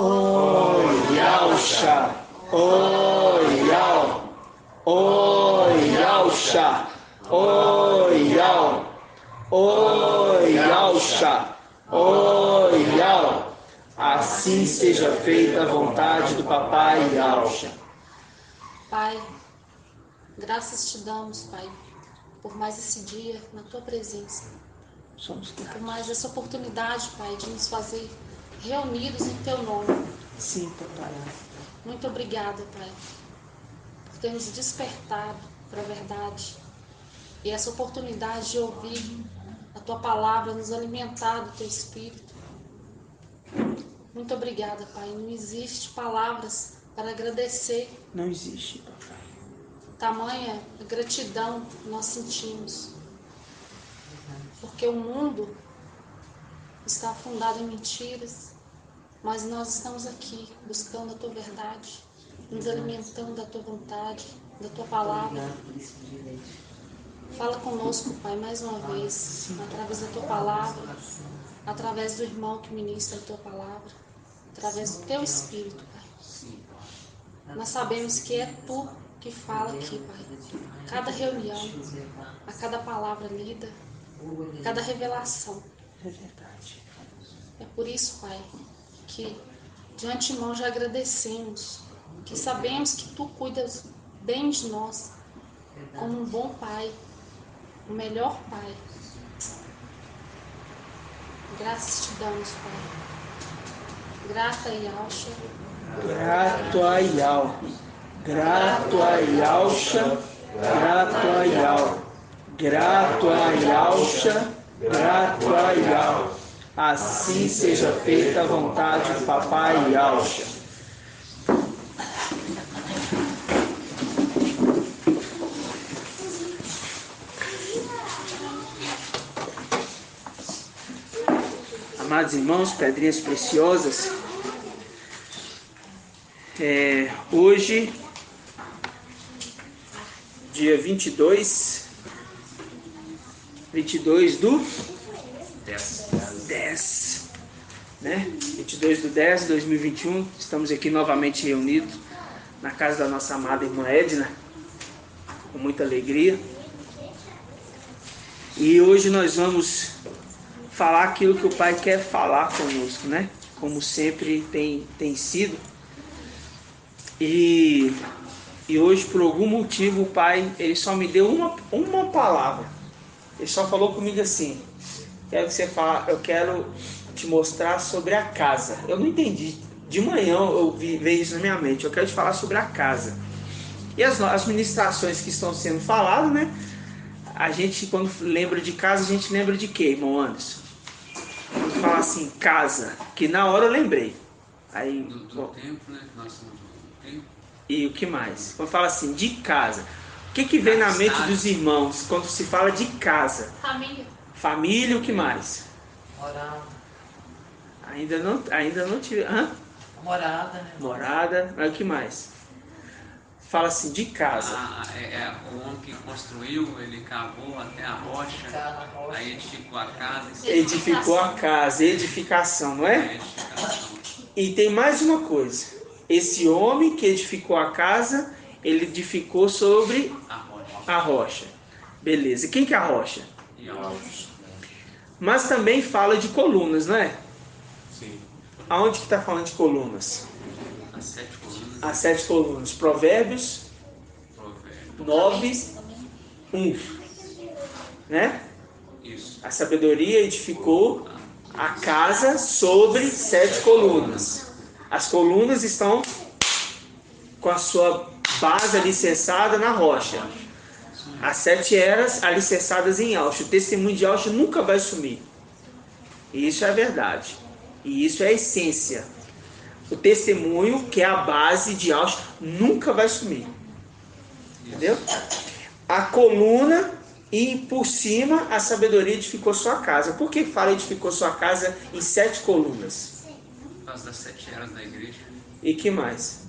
Oialxa, oial, oialxa, oial, oialxa, oial. Assim seja feita a vontade do Papai Yalxa. Pai, graças te damos, Pai, por mais esse dia na Tua presença. Por mais essa oportunidade, Pai, de nos fazer reunidos em Teu nome. Sim, Papai. Muito obrigada, Pai, por ter nos despertado para a verdade. E essa oportunidade de ouvir a Tua palavra, nos alimentar do Teu Espírito. Muito obrigada, Pai. Não existe palavras para agradecer. Não existe, Papai. Tamanha gratidão nós sentimos. Porque o mundo está afundado em mentiras, mas nós estamos aqui buscando a Tua verdade, nos alimentando da Tua vontade, da Tua palavra. Fala conosco, Pai, mais uma vez, através da Tua palavra, através do irmão que ministra a Tua palavra, através do Teu Espírito, Pai. Nós sabemos que é Tu que fala aqui, Pai. Cada reunião, a cada palavra lida, cada revelação. É verdade. É por isso, Pai, que de antemão já agradecemos, que sabemos que Tu cuidas bem de nós, como um bom Pai, o melhor Pai. Graças te damos, Pai. Grata e Yalxa. Grato a Yal. Grato a Yalxa. Grato a Yal. Grato a Yalxa. Grato a Yal. Assim seja feita a vontade do Papai Yalxa. Amados irmãos, pedrinhas preciosas, hoje, dia 22 do 10, né? 22 do 10 de 2021, estamos aqui novamente reunidos na casa da nossa amada irmã Edna, com muita alegria. E hoje nós vamos falar aquilo que o Pai quer falar conosco, né? Como sempre tem sido. E hoje, por algum motivo, o Pai, ele só me deu uma palavra. Ele só falou comigo assim: eu quero te mostrar sobre a casa. Eu não entendi. De manhã eu veio isso na minha mente. Eu quero te falar sobre a casa. E as ministrações que estão sendo faladas, né? A gente, quando lembra de casa, a gente lembra de quê, irmão Anderson? Quando fala assim, casa, que na hora eu lembrei. Aí, do tempo, né? Nós somos do tempo. E o que mais? Quando fala assim, de casa, o que vem na mente dos irmãos quando se fala de casa? Família. Família, o que mais? Morada. Ainda não tive. Morada, né? Morada, mas o que mais? Fala assim, de casa. O homem que construiu, ele cavou até a rocha, aí edificou a casa. Edificou a casa, edificação, não é? Edificação. E tem mais uma coisa. Esse homem que edificou a casa, ele edificou sobre a rocha. Beleza. E quem que é a rocha? Yalxa. Mas também fala de colunas, não é? Sim. Aonde que está falando de colunas? As 7 colunas. As 7 colunas. Provérbios Provérbio. 9:1. Né? Isso. A sabedoria edificou a casa sobre 7 colunas. As colunas estão com a sua base alicerçada na rocha. As 7 eras alicerçadas em Yalxa. O testemunho de Yalxa nunca vai sumir. E isso é a verdade. E isso é a essência. O testemunho, que é a base de Yalxa, nunca vai sumir. Entendeu? A coluna e por cima a sabedoria edificou sua casa. Por que fala edificou sua casa em 7 colunas? Por causa das 7 eras da igreja. E que mais?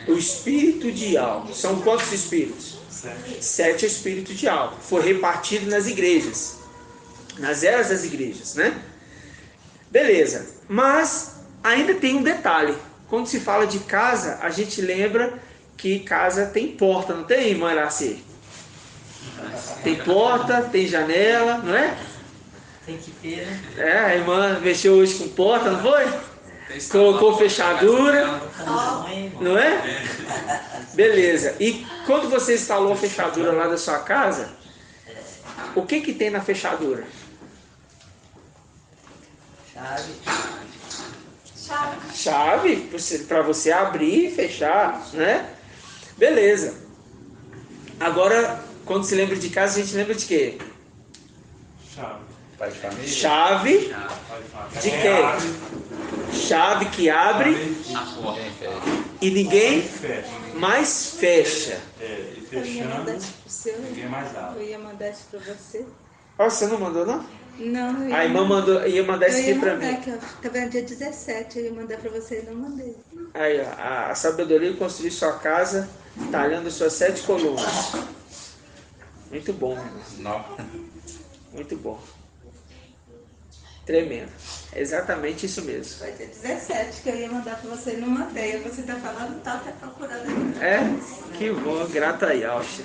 O espírito de algo. São quantos espíritos? 7 espíritos de algo. Foi repartido nas igrejas. Nas eras das igrejas, né? Beleza, mas ainda tem um detalhe. Quando se fala de casa, a gente lembra que casa tem porta, não tem, irmã Iraci? Tem porta, tem janela, não é? Tem que ter, né? É, a irmã mexeu hoje com porta, não foi? Colocou fechadura, não é? Beleza. E quando você instalou a fechadura lá da sua casa, o que que tem na fechadura? Chave para você abrir e fechar, né? Beleza. Agora, quando se lembra de casa, a gente lembra de quê? Chave de quê? Chave que abre e ninguém mais fecha. Eu ia mandar isso pro seu. Eu ia mandar isso pra você. Ó, você não mandou, não? Não, A irmã ia mandar isso aqui pra mim. Tá vendo dia 17, eu ia mandar pra você e não mandei. Aí, ó, a sabedoria construir sua casa, talhando suas 7 colunas. Muito bom, irmão. Muito bom. Tremendo. É exatamente isso mesmo. Vai ter 17 que eu ia mandar pra você e não mandei. Aí você tá falando, tá procurando aí. É? Que bom, grata aí, Alxa.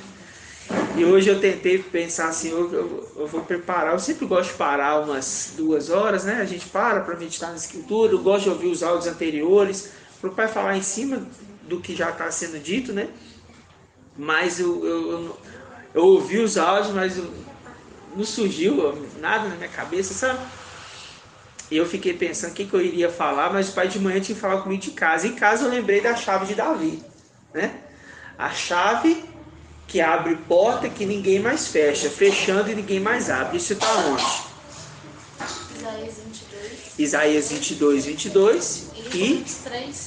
E hoje eu tentei pensar assim, eu vou preparar, eu sempre gosto de parar umas 2 horas, né? A gente para meditar na escritura, eu gosto de ouvir os áudios anteriores, para o pai falar em cima do que já está sendo dito, né? Mas eu ouvi os áudios, mas não surgiu nada na minha cabeça, sabe? E eu fiquei pensando o que eu iria falar, mas o pai de manhã tinha que falar comigo de casa. Em casa eu lembrei da chave de Davi, né? A chave que abre porta que ninguém mais fecha, fechando e ninguém mais abre. Isso está onde? Isaías 22, 22 e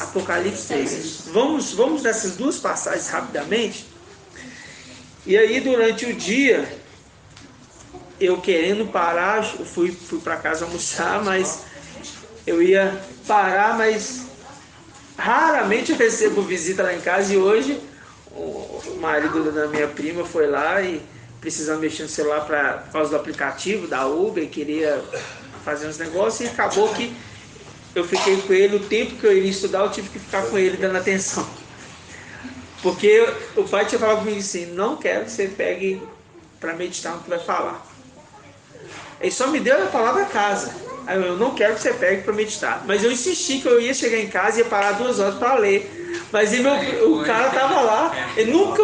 Apocalipse 3. Vamos nessas 2 passagens rapidamente. E aí durante o dia, eu querendo parar, eu fui para casa almoçar, mas eu ia parar, mas raramente eu recebo visita lá em casa. E hoje o marido da minha prima foi lá e precisava mexer no celular por causa do aplicativo da Uber, e queria fazer uns negócios, e acabou que eu fiquei com ele. O tempo que eu iria estudar, eu tive que ficar com ele dando atenção, porque o pai tinha falado comigo assim: não quero que você pegue para meditar no que vai falar. Ele só me deu a palavra casa. Aí eu não quero que você pegue para meditar, mas eu insisti que eu ia chegar em casa e ia parar 2 horas para ler. Mas o cara tava lá, ele nunca,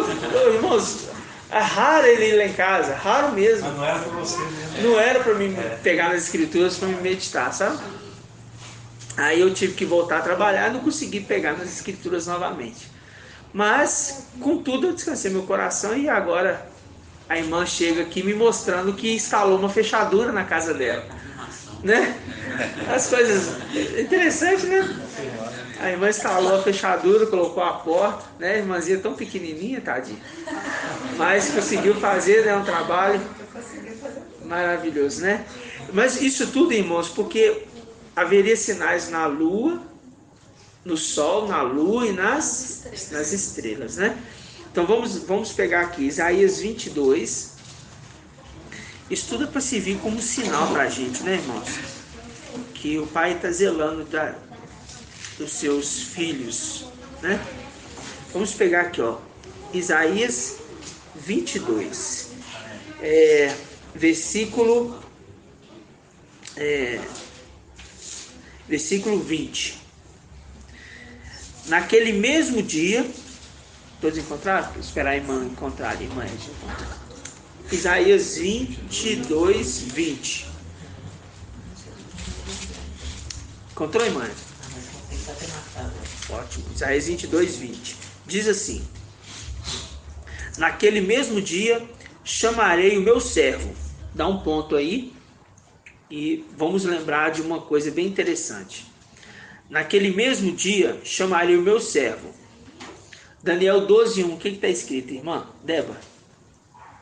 irmãos, é raro ele ir lá em casa, raro mesmo. Mas não era para você mesmo. Não era para mim pegar nas escrituras para me meditar, sabe? Aí eu tive que voltar a trabalhar e não consegui pegar nas escrituras novamente. Mas, contudo, eu descansei meu coração, e agora a irmã chega aqui me mostrando que instalou uma fechadura na casa dela, né? As coisas interessantes, né? A irmã instalou a fechadura, colocou a porta, né? A irmãzinha tão pequenininha, tadinha. Mas conseguiu fazer, né? Um trabalho maravilhoso, né? Mas isso tudo, irmãos, porque haveria sinais na lua, no sol, na lua e nas estrelas, né? Então vamos pegar aqui Isaías 22. Estuda para servir como sinal para a gente, né, irmãos? Que o Pai está zelando dos seus filhos, né? Vamos pegar aqui, ó, Isaías 22, versículo 20. Naquele mesmo dia, todos encontraram? Vou esperar a irmã encontrar, a irmã encontrar. Isaías 22, 20. Encontrou, irmã? Ótimo. Isaías 22, 20. Diz assim: naquele mesmo dia chamarei o meu servo. Dá um ponto aí e vamos lembrar de uma coisa bem interessante. Naquele mesmo dia chamarei o meu servo. Daniel 12:1. O que está escrito, irmã? Débora?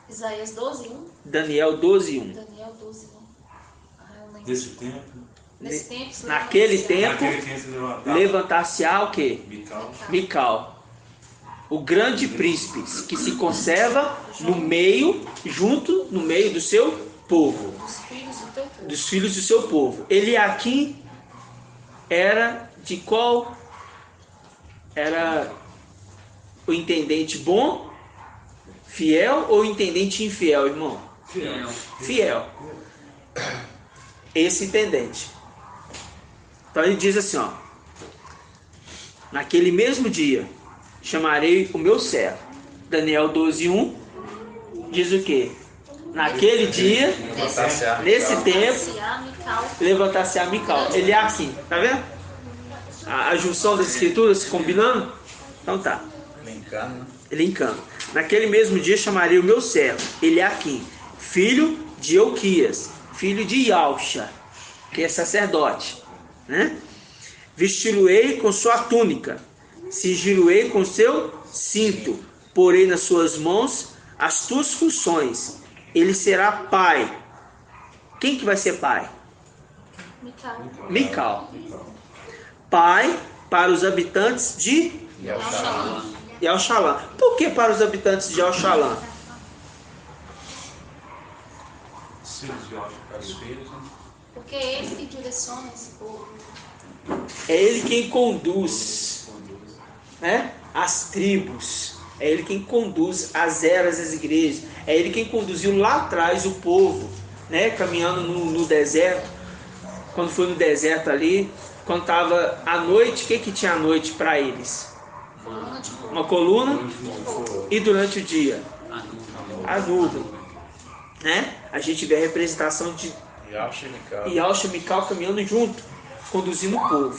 Isaías 12:1. Daniel 12:1. Daniel 12:1. Desse tempo. Nesse tempo, naquele tempo se levantar-se-á o quê? Mical. O grande príncipe que se conserva no meio, junto no meio do seu povo. Os filhos do teu povo. Dos filhos do seu povo. Eliaquim era de qual? Era o intendente bom, fiel ou intendente infiel, irmão? Fiel. Esse intendente. Então ele diz assim, ó: naquele mesmo dia chamarei o meu servo. Daniel 12:1 diz o quê? Naquele dia, nesse tempo, levantar-se-á Mical. Ele é assim, tá vendo? A junção das escrituras se combinando? Então tá. Linkando. Naquele mesmo dia chamarei o meu servo, Eliaquim, filho de Euquias, filho de Ialcha, que é sacerdote, né? Vesti-lo-ei com sua túnica, cingi-lo-ei com seu cinto, porei nas suas mãos as tuas funções. Ele será pai. Quem que vai ser pai? Mical. Pai para os habitantes de Yalxalã. Por que para os habitantes de Yalxalã? Porque é ele que direciona esse povo. É ele quem conduz, né, as tribos. É ele quem conduz as eras das igrejas. É ele quem conduziu lá atrás o povo, né, caminhando no deserto. Quando foi no deserto ali, quando estava à noite, o que tinha à noite para eles? Uma coluna. E durante o dia? A nuvem. Né? A gente vê a representação de Yalxa e Mical caminhando junto, conduzindo o povo.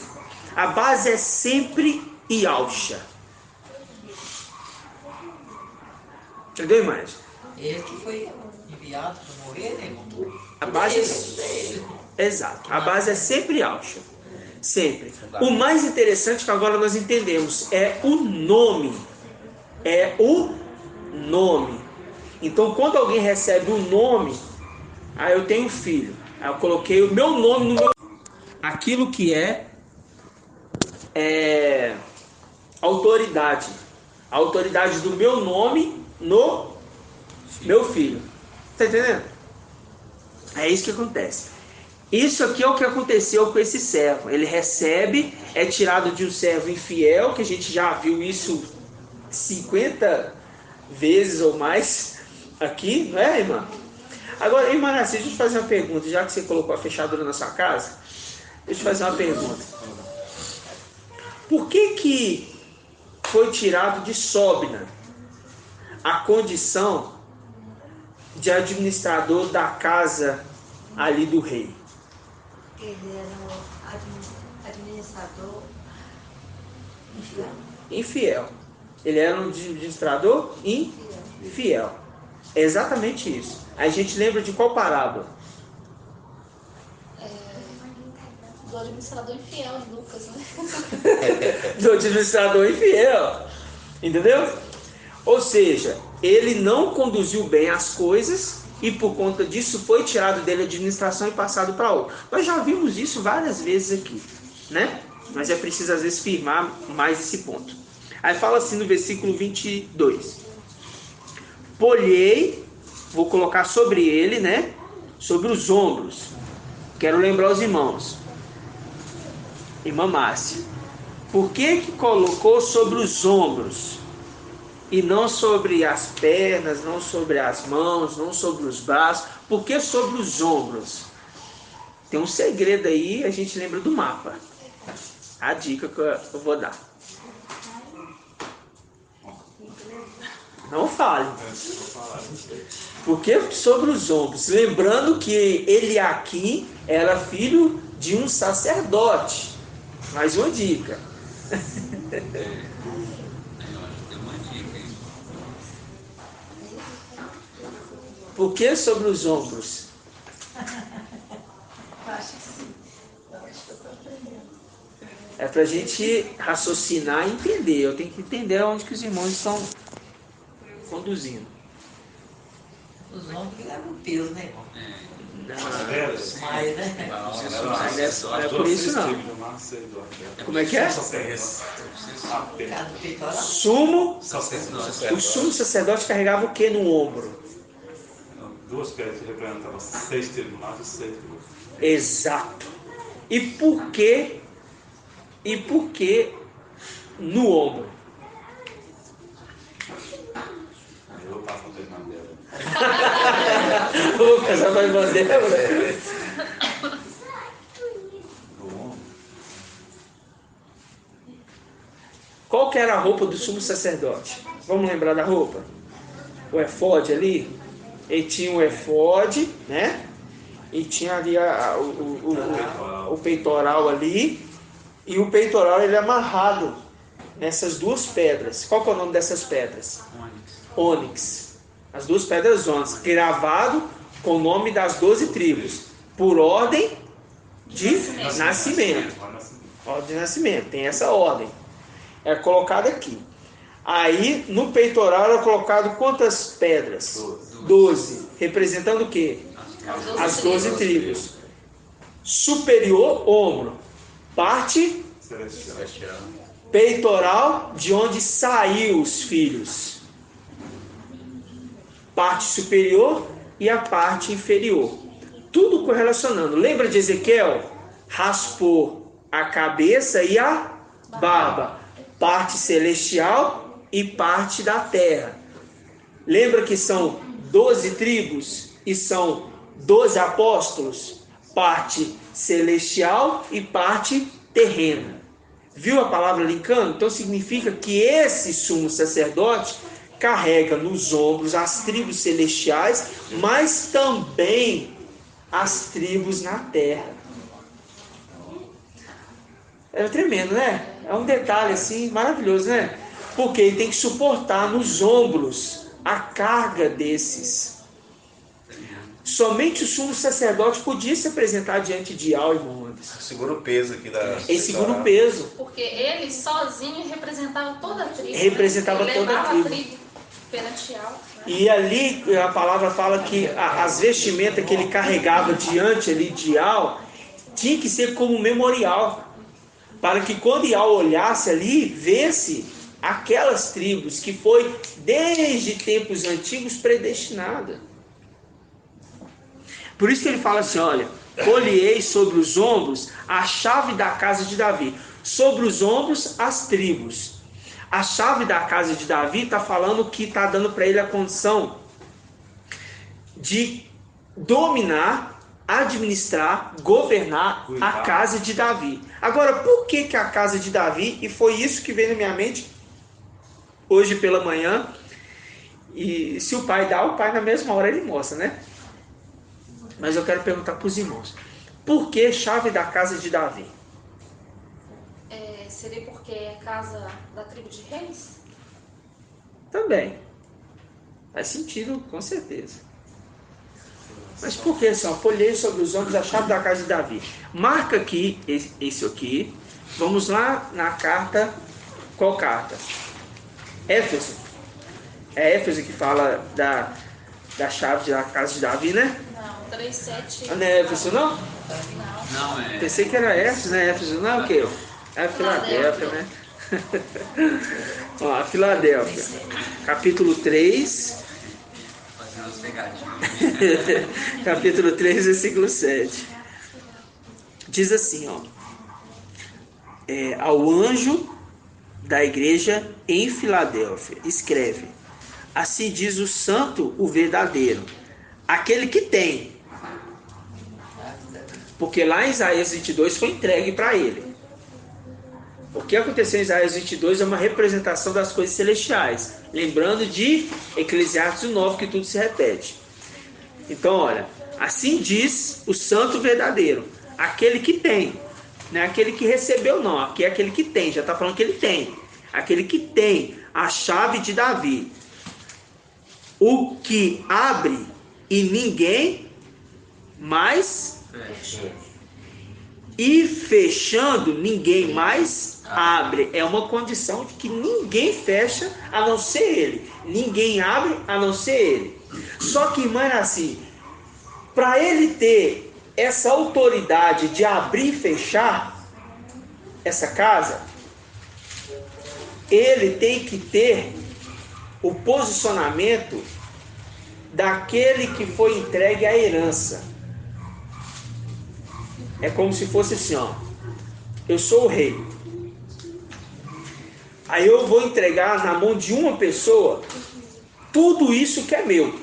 A base é sempre Yalxa. Entendeu, irmãs? Ele que foi enviado para morrer, né, irmão? A base é... Exato. A base é sempre Yalxa. Sempre. O mais interessante que agora nós entendemos é o nome. É o nome. Então, quando alguém recebe o nome, aí eu tenho um filho. Aí eu coloquei o meu nome no meu... Aquilo que é autoridade. A autoridade do meu nome no meu filho. Tá entendendo? É isso que acontece. Isso aqui é o que aconteceu com esse servo. Ele recebe, é tirado de um servo infiel, que a gente já viu isso 50 vezes ou mais aqui, não é, irmã? Agora, irmã Narcisa, deixa eu te fazer uma pergunta. Já que você colocou a fechadura na sua casa, deixa eu te fazer uma pergunta. Por que foi tirado de Sobna a condição de administrador da casa ali do rei? Ele era o administrador Infiel. Ele era um administrador infiel. É exatamente isso. A gente lembra de qual parábola? Do administrador infiel em Lucas, né? Do administrador infiel. Entendeu? Ou seja, ele não conduziu bem as coisas e por conta disso foi tirado dele a administração e passado para outro. Nós já vimos isso várias vezes aqui, né? Mas é preciso às vezes firmar mais esse ponto. Aí fala assim no versículo 22. Polhei, vou colocar sobre ele, né? Sobre os ombros. Quero lembrar os irmãos. Irmã Márcia, por que colocou sobre os ombros? E não sobre as pernas, não sobre as mãos, não sobre os braços. Por que sobre os ombros? Tem um segredo aí, a gente lembra do mapa. A dica que eu vou dar. Não fale. Por que sobre os ombros? Lembrando que Eliaquim era filho de um sacerdote. Mais uma dica. Por que sobre os ombros? É para a gente raciocinar e entender. Eu tenho que entender onde que os irmãos estão conduzindo. Os homens que levam peso, né, irmão? Mais, né? Não é por isso não. Como é que é? Cada peitoral. O sumo sacerdote carregava o que no ombro? duas pedras que representavam 6 tribos mais e 6 tribos. Exato. E por que no ombro? Eu vou passar para a irmã dela. Eu vou casar com a irmã dela. Do ombro. Qual que era a roupa do sumo sacerdote? Vamos lembrar da roupa? O efode ali? Ele tinha o efode, né? E tinha ali o peitoral ali. E o peitoral ele é amarrado nessas duas pedras. Qual que é o nome dessas pedras? Ônix. As duas pedras ônix. Gravado com o nome das 12 tribos. Por ordem de nascimento. Ordem de nascimento. Tem essa ordem. É colocado aqui. Aí no peitoral era colocado quantas pedras? 12. Representando o quê? As 12 tribos. Superior, ombro. Parte Celestial. peitoral, de onde saiu os filhos. Parte superior e a parte inferior. Tudo correlacionando. Lembra de Ezequiel? Raspou a cabeça e a barba. Parte celestial e parte da terra. Lembra que são 12 tribos e são 12 apóstolos? Parte celestial e parte terrena. Viu a palavra linkando? Então significa que esse sumo sacerdote carrega nos ombros as tribos celestiais, mas também as tribos na terra. É tremendo, né? É um detalhe assim maravilhoso, né? Porque ele tem que suportar nos ombros a carga desses. Somente o sumo sacerdote podia se apresentar diante de Yahweh, irmão Anderson. Segura o peso aqui da... Ele segura o peso. Porque ele sozinho representava toda a tribo. Representava né? toda a Levava tribo. Perante Yahweh, né? E ali a palavra fala que as vestimentas que ele carregava diante ali de Yahweh tinha que ser como memorial. Para que quando Yahweh olhasse ali, vesse aquelas tribos que foi desde tempos antigos predestinada. Por isso que ele fala assim, olha, colhei sobre os ombros a chave da casa de Davi. Sobre os ombros, as tribos. A chave da casa de Davi está falando que está dando para ele a condição de dominar, administrar, governar a casa de Davi. Agora, por que a casa de Davi? E foi isso que veio na minha mente hoje pela manhã. E se o pai dá, o pai na mesma hora ele mostra, né? Mas eu quero perguntar para os irmãos. Por que chave da casa de Davi? Seria porque é casa da tribo de reis? Também. Faz sentido, com certeza. Mas por que só? Colhei sobre os ombros a chave da casa de Davi. Marca aqui, esse aqui. Vamos lá na carta. Qual carta? Éfeso. É Éfeso que fala da chave da casa de Davi, né? Não, 3:7. Não é Éfeso, não? Não. Não, é. Pensei que era Éfeso, né? Éfeso não é o quê? É Filadélfia, né? Ó, Filadélfia. Capítulo 3. Fazendo as pegadinhas. Capítulo 3, versículo 7. Diz assim, ó. Ao anjo da igreja em Filadélfia, escreve: assim diz o santo, o verdadeiro, aquele que tem. Porque lá em Isaías 22 foi entregue para ele. O que aconteceu em Isaías 22 é uma representação das coisas celestiais. Lembrando de Eclesiastes 9, que tudo se repete. Então, olha, assim diz o santo verdadeiro, aquele que tem. Não é aquele que recebeu, não. Aqui é aquele que tem. Já está falando que ele tem. Aquele que tem a chave de Davi. O que abre e ninguém mais... E fechando, ninguém mais abre. É uma condição de que ninguém fecha a não ser ele. Ninguém abre a não ser ele. Só que, irmã, era assim, para ele ter essa autoridade de abrir e fechar essa casa, ele tem que ter o posicionamento daquele que foi entregue à herança. É como se fosse assim, ó. Eu sou o rei. Aí eu vou entregar na mão de uma pessoa tudo isso que é meu.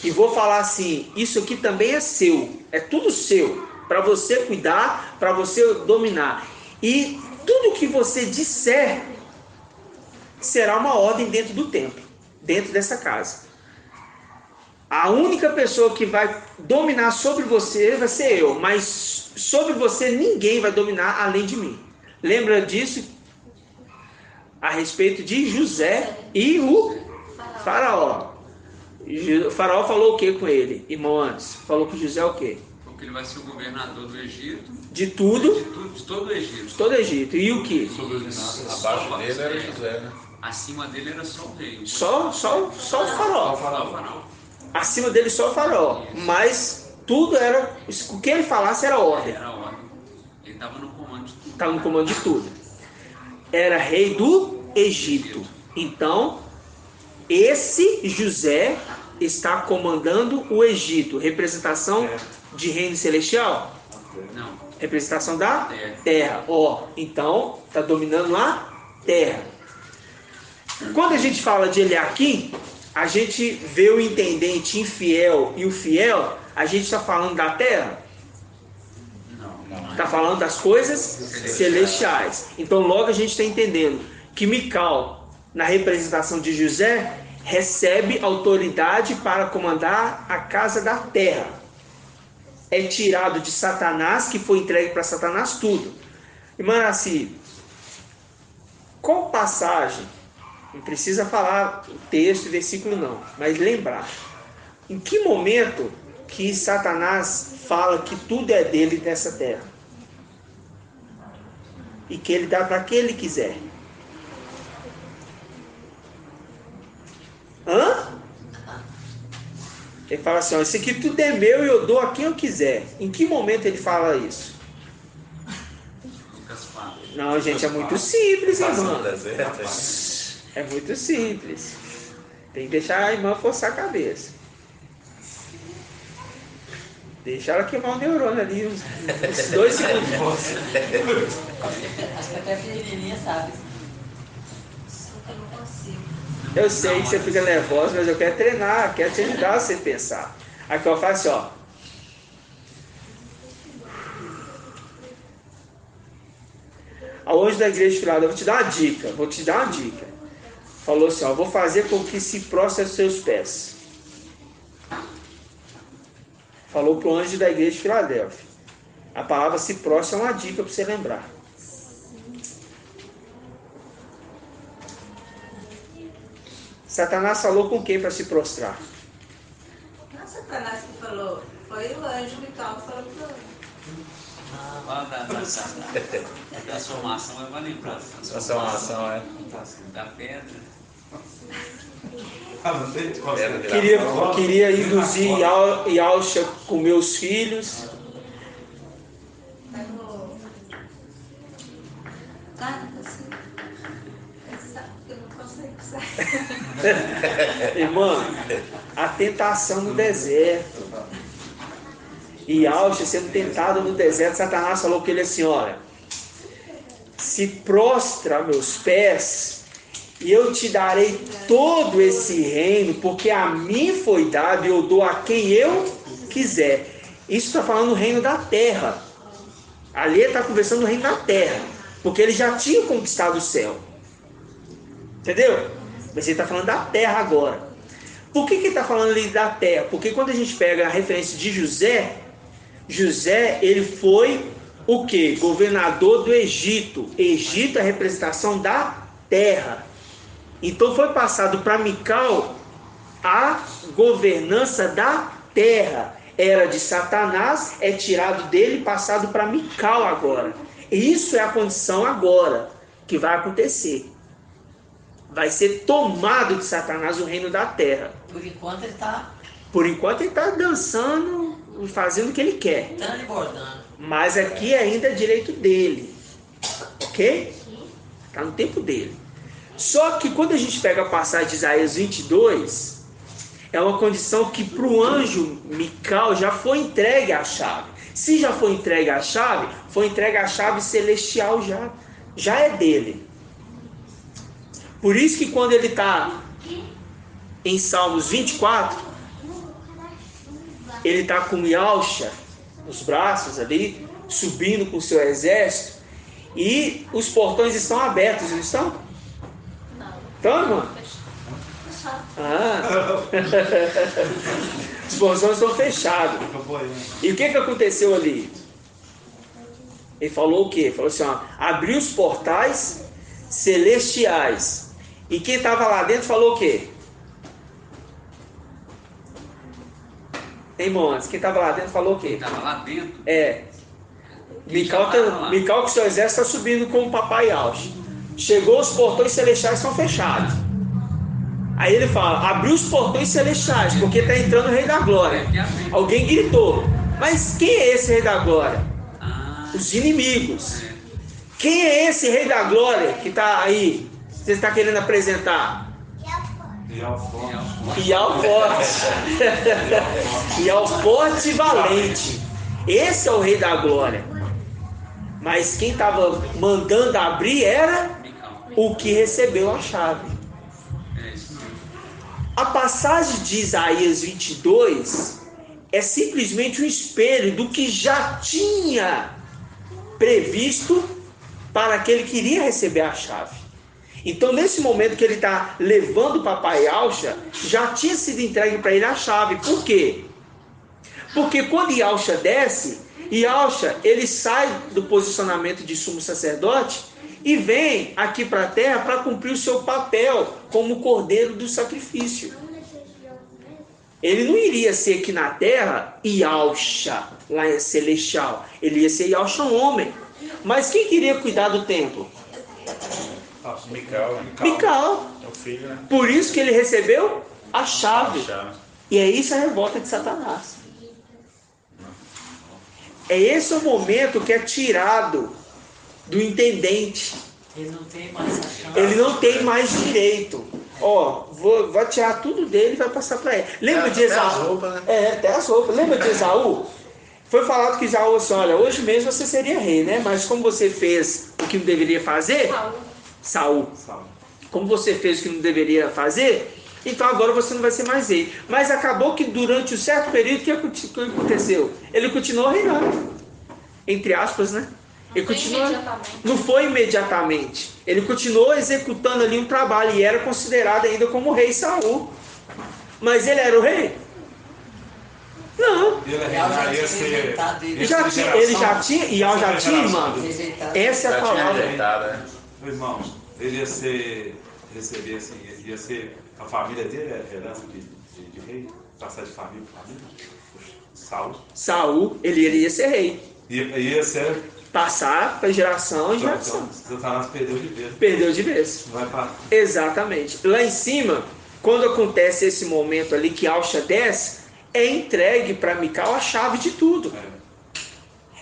E vou falar assim, isso aqui também é seu. É tudo seu. Para você cuidar, para você dominar. E tudo que você disser será uma ordem dentro do templo, dentro dessa casa. A única pessoa que vai dominar sobre você vai ser eu, mas sobre você ninguém vai dominar além de mim. Lembra disso a respeito de José e o faraó. O faraó falou o que com ele, irmão, antes? Falou com José o quê? Porque ele vai ser o governador do Egito. De tudo? De todo o Egito. De todo o Egito. E o que? Abaixo dele era José, né? Acima dele era só o rei. Só o faraó. Só o faraó. Acima dele só o faraó. Mas tudo era... O que ele falasse era ordem. Era a ordem. Ele estava no comando de tudo. Estava no comando de tudo. Era rei do Egito. Então, esse José está comandando o Egito. Representação de reino celestial? Não. Representação da terra. Ó, então, está dominando a terra. Quando a gente fala de Eliaquim, a gente vê o intendente infiel e o fiel, a gente está falando da terra? Não. Está falando das coisas celestiais. Então logo a gente está entendendo que Mical, na representação de José, recebe autoridade para comandar a casa da terra. É tirado de Satanás, que foi entregue para Satanás tudo. Irmã Araci, qual passagem, não precisa falar o texto e versículo não, mas lembrar, em que momento que Satanás fala que tudo é dele nessa terra? E que ele dá para quem ele quiser. Hã? Ele fala assim, ó, isso aqui tudo é meu e eu dou a quem eu quiser. Em que momento ele fala isso? Lucas fala. Não, gente, é muito simples, irmã. No deserto, hein? É muito simples. Tem que deixar a irmã forçar a cabeça. Deixa ela queimar o neurônio ali uns 2 segundos. Acho que até a pequenininha sabe. Eu não consigo. Eu sei que você fica nervosa, mas eu quero treinar, quero te ajudar a você pensar. Aqui eu faço, ó. Ao anjo da igreja de Filadélfia, vou te dar uma dica. Falou assim, ó, vou fazer com que se prostre aos seus pés. Falou para o anjo da igreja de Filadélfia. A palavra se prostra é uma dica para você lembrar. Satanás falou com quem para se prostrar? Não é Satanás que falou, foi o anjo Mical que falou para ele. Fala da transformação, vai lembrar. Transformação, é. Da pedra. Queria induzir Yalcha com meus filhos. Cara, assim. Eu não consigo sair. Irmã, a tentação no deserto. E Yalcha sendo tentado no deserto, Satanás falou com ele assim, olha, se prostra a meus pés, e eu te darei todo esse reino, porque a mim foi dado e eu dou a quem eu quiser. Isso está falando do reino da terra. Ali ele está conversando do reino da terra, porque ele já tinha conquistado o céu. Entendeu? Mas ele está falando da terra agora. Por que ele está falando ali da terra? Porque quando a gente pega a referência de José, ele foi o quê? Governador do Egito. Egito é a representação da terra. Então foi passado para Mical a governança da terra. Era de Satanás, é tirado dele e passado para Mical agora. Isso é a condição agora que vai acontecer. Vai ser tomado de Satanás o reino da terra. Por enquanto ele está Por enquanto ele está dançando, fazendo o que ele quer. dando e bordando. Mas aqui ainda é direito dele. Ok? Está no tempo dele. Só que quando a gente pega a passagem de Isaías 22, é uma condição que para o anjo Mical já foi entregue a chave. Se já foi entregue a chave, foi entregue a chave celestial já é dele. Por isso que quando ele está em Salmos 24, ele está com Yalcha nos braços ali, subindo com o seu exército, e os portões estão abertos, não estão? Não. Estão, irmão? Os portões estão fechados. E o que aconteceu ali? Ele falou o quê? Falou assim, ó, abriu os portais celestiais. E quem estava lá dentro falou o quê? Hein, Montes? Quem estava lá dentro falou o quê? Quem estava lá dentro? Mical com seu exército está subindo com o papai Yalcha. Chegou, os portões celestiais estão fechados. Aí ele fala, abriu os portões celestiais, porque está entrando o Rei da Glória. Alguém gritou, mas quem é esse Rei da Glória? Os inimigos. Quem é esse Rei da Glória que está aí? Você está querendo apresentar? Forte e valente. Esse é o Rei da Glória. Mas quem estava mandando abrir era o que recebeu a chave. A passagem de Isaías 22 é simplesmente um espelho do que já tinha previsto para aquele que iria receber a chave. Então, nesse momento que ele está levando o papai Yalcha, já tinha sido entregue para ele a chave. Por quê? Porque quando Yalcha desce, Yalcha, ele sai do posicionamento de sumo sacerdote e vem aqui para a terra para cumprir o seu papel como cordeiro do sacrifício. Ele não iria ser aqui na terra Yalcha, lá em celestial. Ele ia ser Yalcha homem. Mas quem queria cuidar do templo? Mical. É o filho, né? Por isso que ele recebeu a chave. E é isso a revolta de Satanás. É esse o momento que é tirado do intendente. Ele não tem mais a chance. Ele não tem mais direito. Ó, vou tirar tudo dele e vai passar para ele. Lembra de Esaú? Até as roupas, né? Até as roupas. Lembra de Esaú? Foi falado que Esaú assim, olha, hoje mesmo você seria rei, né? Mas como você fez o que não deveria fazer... Saul. Como você fez o que não deveria fazer, então agora você não vai ser mais rei. Mas acabou que durante um certo período, o que aconteceu? Ele continuou reinando. Entre aspas, né? Ele continuou, não foi imediatamente. Ele continuou executando ali um trabalho e era considerado ainda como rei Saul. Mas ele era o rei? Não. Ele já tinha, e já tinha, irmão. Essa é a palavra. Irmãos, ele ia receber assim, ia ser a família dele, a herança de rei, passar de família para família. Saul, ele iria ser rei. Ia ser. Passar para geração em geração. Satanás perdeu de vez. Perdeu de vez. Vai para. Exatamente. Lá em cima, quando acontece esse momento ali que Yalcha desce, é entregue para Mical a chave de tudo.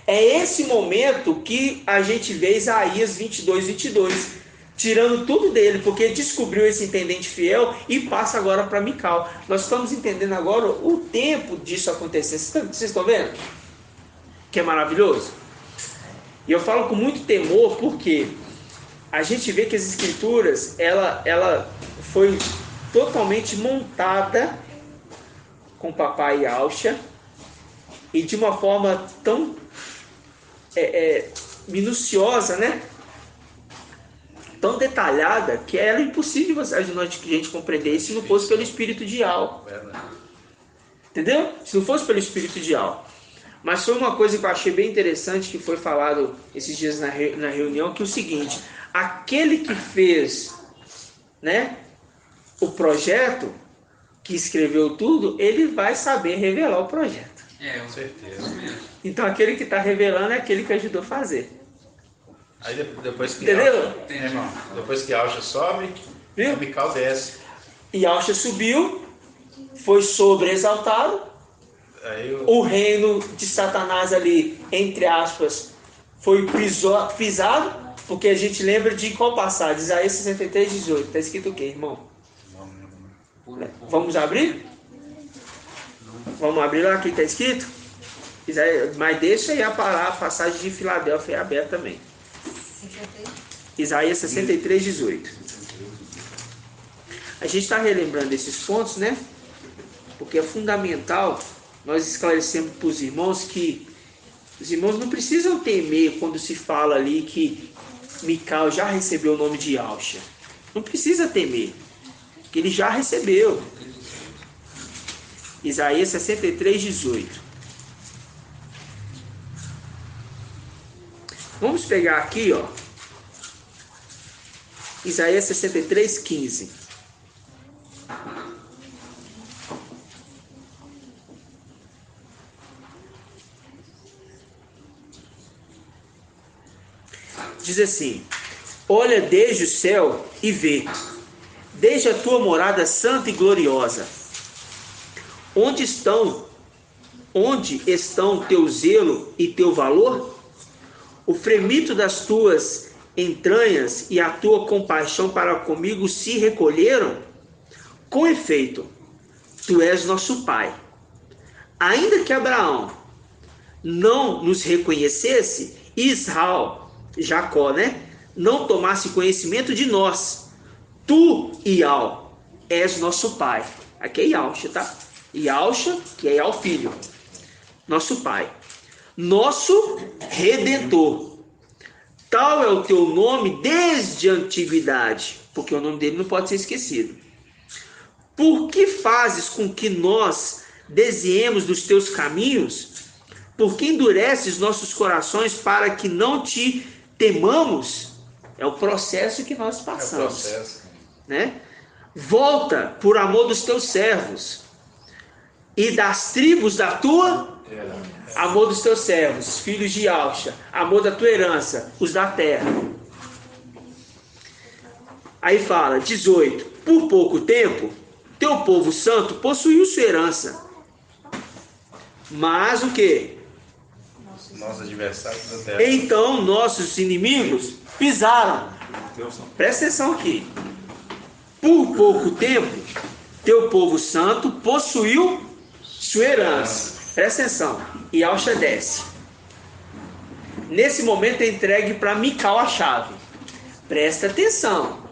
É esse momento que a gente vê Isaías 22, tirando tudo dele, porque descobriu esse intendente fiel e passa agora para Mical. Nós estamos entendendo agora o tempo disso acontecer. Vocês estão vendo? Que é maravilhoso? E eu falo com muito temor porque a gente vê que as escrituras, ela foi totalmente montada com o papai Yalcha e de uma forma tão minuciosa, né? Tão detalhada que era impossível a gente compreender se não fosse pelo espírito de Yal. Entendeu? Se não fosse pelo espírito de Yal. Mas foi uma coisa que eu achei bem interessante que foi falado esses dias na reunião, que é o seguinte: aquele que fez, né, o projeto, que escreveu tudo, ele vai saber revelar o projeto. Com certeza mesmo. Então aquele que está revelando é aquele que ajudou a fazer. Aí depois que entendeu? Depois que Yalcha sobe, o Mical desce. E Yalcha subiu, foi sobreexaltado. O reino de Satanás ali, entre aspas, foi pisado, porque a gente lembra de qual passagem? Isaías 63, 18. Está escrito o quê, irmão? Vamos abrir? Vamos abrir lá, aqui está escrito? Mas deixa aí a passagem de Filadélfia aberta também. Isaías 63, 18. A gente está relembrando esses pontos, né? Porque é fundamental nós esclarecemos para os irmãos que os irmãos não precisam temer quando se fala ali que Mical já recebeu o nome de Yahshua. Não precisa temer, que ele já recebeu. Isaías 63, 18. Vamos pegar aqui, ó. Isaías 63, 15. Diz assim: olha desde o céu e vê, desde a tua morada santa e gloriosa, onde estão teu zelo e teu valor? O fremito das tuas entranhas e a tua compaixão para comigo se recolheram? Com efeito, tu és nosso Pai. Ainda que Abraão não nos reconhecesse, Israel, Jacó, né, não tomasse conhecimento de nós, tu, Ial, és nosso Pai. Aqui é Yahshua, tá? Yahshua, que é Ial filho, nosso Pai, nosso Redentor. Tal é o teu nome desde a antiguidade, porque o nome dele não pode ser esquecido. Por que fazes com que nós desviemos dos teus caminhos? Por que endureces nossos corações para que não te temamos? É o processo que nós passamos. É o processo. Né? Volta por amor dos teus servos e das tribos da tua amor dos teus servos, filhos de Yahshua, amor da tua herança, os da terra. Aí fala, 18: por pouco tempo, teu povo santo possuiu sua herança. Mas o que? Nossos adversários da terra. Então nossos inimigos pisaram. Presta atenção aqui. Por pouco tempo, teu povo santo possuiu sua herança. Presta atenção. E Yahshua desce. Nesse momento é entregue para Mical a chave. Presta atenção.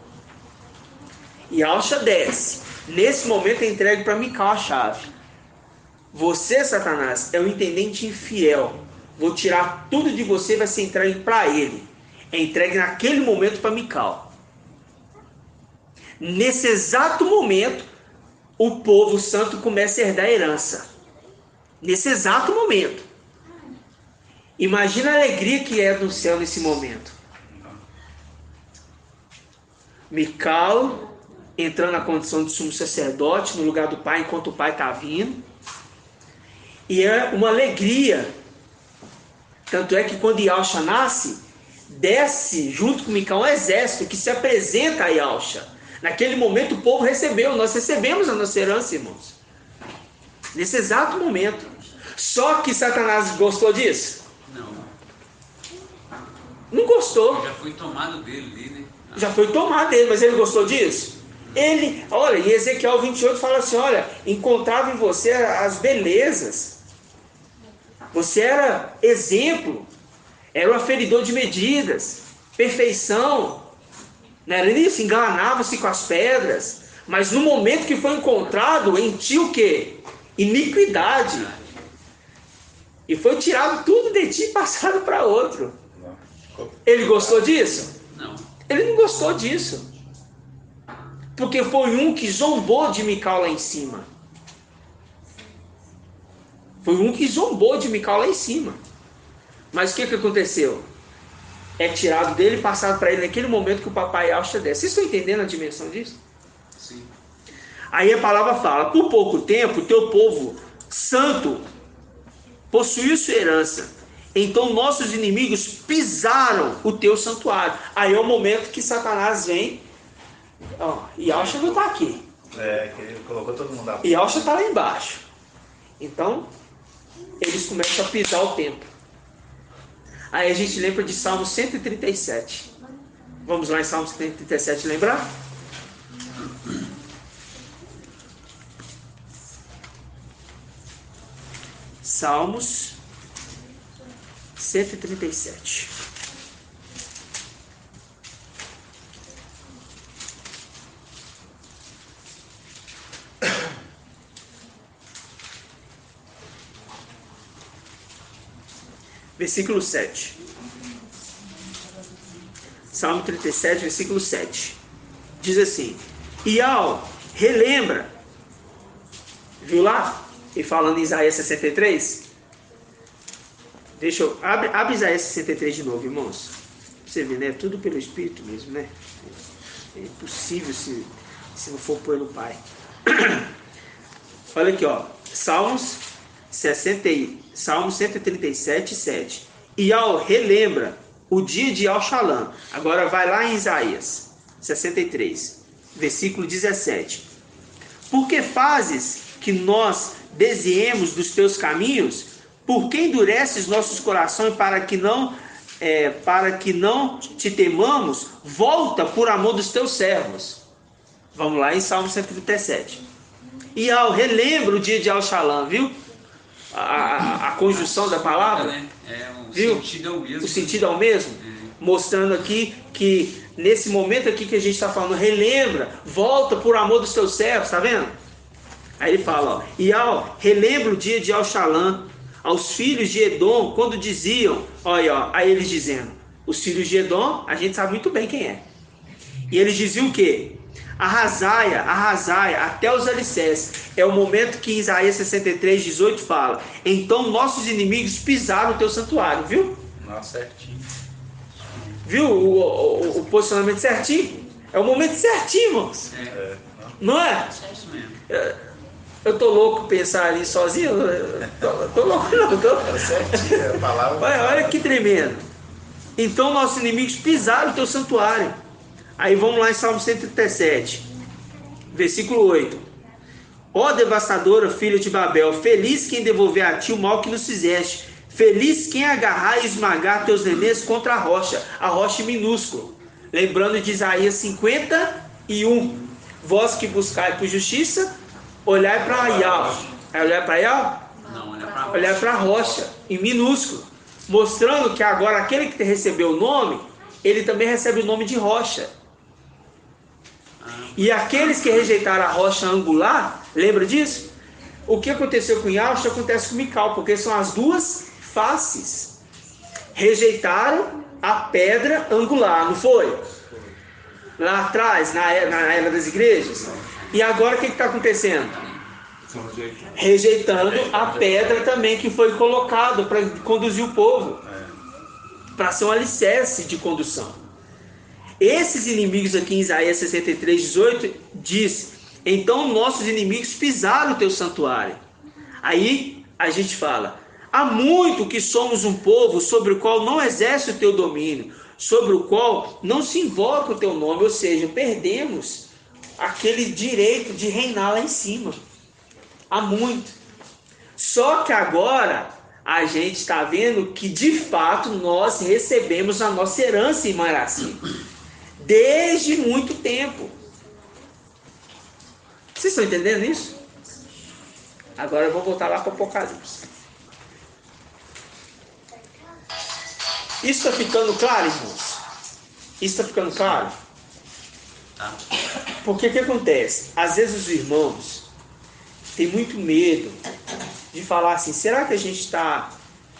Yahshua desce. Nesse momento é entregue para Mical a chave. Você, Satanás, é um intendente infiel. Vou tirar tudo de você e vai ser entregue para ele. É entregue naquele momento para Mical. Nesse exato momento, o povo santo começa a herdar a herança. Nesse exato momento. Imagina a alegria que é no céu nesse momento. Mical entrando na condição de sumo sacerdote no lugar do pai enquanto o pai está vindo. E é uma alegria. Tanto é que quando Yahshua nasce, desce junto com Mical um exército que se apresenta a Yahshua. Naquele momento o povo recebeu, nós recebemos a nossa herança, irmãos. Nesse exato momento. Só que Satanás gostou disso? Não. Não gostou. Já foi tomado dele, né? Já foi tomado dele, mas ele gostou disso? Ele, olha, em Ezequiel 28 fala assim, olha, encontrava em você as belezas. Você era exemplo. Era um aferidor de medidas. Perfeição. Não era isso? Enganava-se com as pedras. Mas no momento que foi encontrado em ti o quê? Iniquidade. E foi tirado tudo de ti e passado para outro. Ele gostou disso? Não. Ele não gostou disso. Porque foi um que zombou de Mical lá em cima. Foi um que zombou de Mical lá em cima. Mas o que aconteceu? É tirado dele e passado para ele naquele momento que o papai Yahshua desce. Vocês estão entendendo a dimensão disso? Sim. Aí a palavra fala, por pouco tempo, teu povo santo possuiu sua herança. Então nossos inimigos pisaram o teu santuário. Aí é o momento que Satanás vem. Ó, Yahshua não está aqui. É, que ele colocou todo mundo lá. Yahshua está lá embaixo. Então, eles começam a pisar o templo. Aí a gente lembra de Salmo 137. Vamos lá em Salmo 137 lembrar? Salmos 137. Versículo 7. Salmo 37, versículo 7. Diz assim: Ial, relembra. Viu lá? E falando em Isaías 63. Deixa eu... Abre Isaías 63 de novo, irmãos. Você vê, né? É tudo pelo Espírito mesmo, né? É impossível se não for pelo Pai. Olha aqui, ó. Salmos 137, 7. Ial, relembra o dia de Al-Shalom. Agora vai lá em Isaías 63, versículo 17. Por que fazes que nós desviemos dos teus caminhos? Por que endureces nossos corações para que não te temamos? Volta por amor dos teus servos. Vamos lá em Salmo 137. E relembra o dia de Al-Shalom, viu? A conjunção da palavra. O viu? sentido é o mesmo. O sentido é o mesmo? Mostrando aqui que nesse momento aqui que a gente está falando, relembra, volta por amor dos teus servos, tá vendo? Aí ele fala, ó, relembra o dia de Al-Shalom, aos filhos de Edom, quando diziam, olha, ó, aí eles dizendo, os filhos de Edom, a gente sabe muito bem quem é. E eles diziam o quê? Arrasaia, até os alicerces. É o momento que Isaías 63, 18 fala, então nossos inimigos pisaram o teu santuário, viu? Nossa, certinho. Viu o posicionamento certinho? É o momento certinho, irmãos. Não é? É isso mesmo. Eu tô louco pensar ali sozinho? Tô louco não. É certinho, a palavra. Olha que tremendo. Então nossos inimigos pisaram o teu santuário. Aí vamos lá em Salmo 137, versículo 8. Ó devastadora filha de Babel, feliz quem devolver a ti o mal que nos fizeste. Feliz quem agarrar e esmagar teus nenéns contra a rocha minúscula. Lembrando de Isaías 51. Vós que buscai por justiça, olhai para Ial. Olhar para Ial? Não, olha para Olhar para a rocha, em minúsculo. Mostrando que agora aquele que recebeu o nome, ele também recebe o nome de rocha. E aqueles que rejeitaram a rocha angular, lembra disso? O que aconteceu com Yahshua acontece com Mical, porque são as duas faces. Rejeitaram a pedra angular, não foi? Lá atrás, na era das igrejas. E agora o que está acontecendo? Rejeitando a pedra também que foi colocada para conduzir o povo. Para ser um alicerce de condução. Esses inimigos aqui em Isaías 63, 18, diz, então nossos inimigos pisaram o teu santuário. Aí a gente fala, há muito que somos um povo sobre o qual não exerce o teu domínio, sobre o qual não se invoca o teu nome, ou seja, perdemos aquele direito de reinar lá em cima. Há muito. Só que agora a gente está vendo que de fato nós recebemos a nossa herança em Maraci. Desde muito tempo. Vocês estão entendendo isso? Agora eu vou voltar lá para o Apocalipse. Isso está ficando claro, irmãos? Isso está ficando claro? Tá. Porque o que acontece? Às vezes os irmãos têm muito medo de falar assim, será que a gente está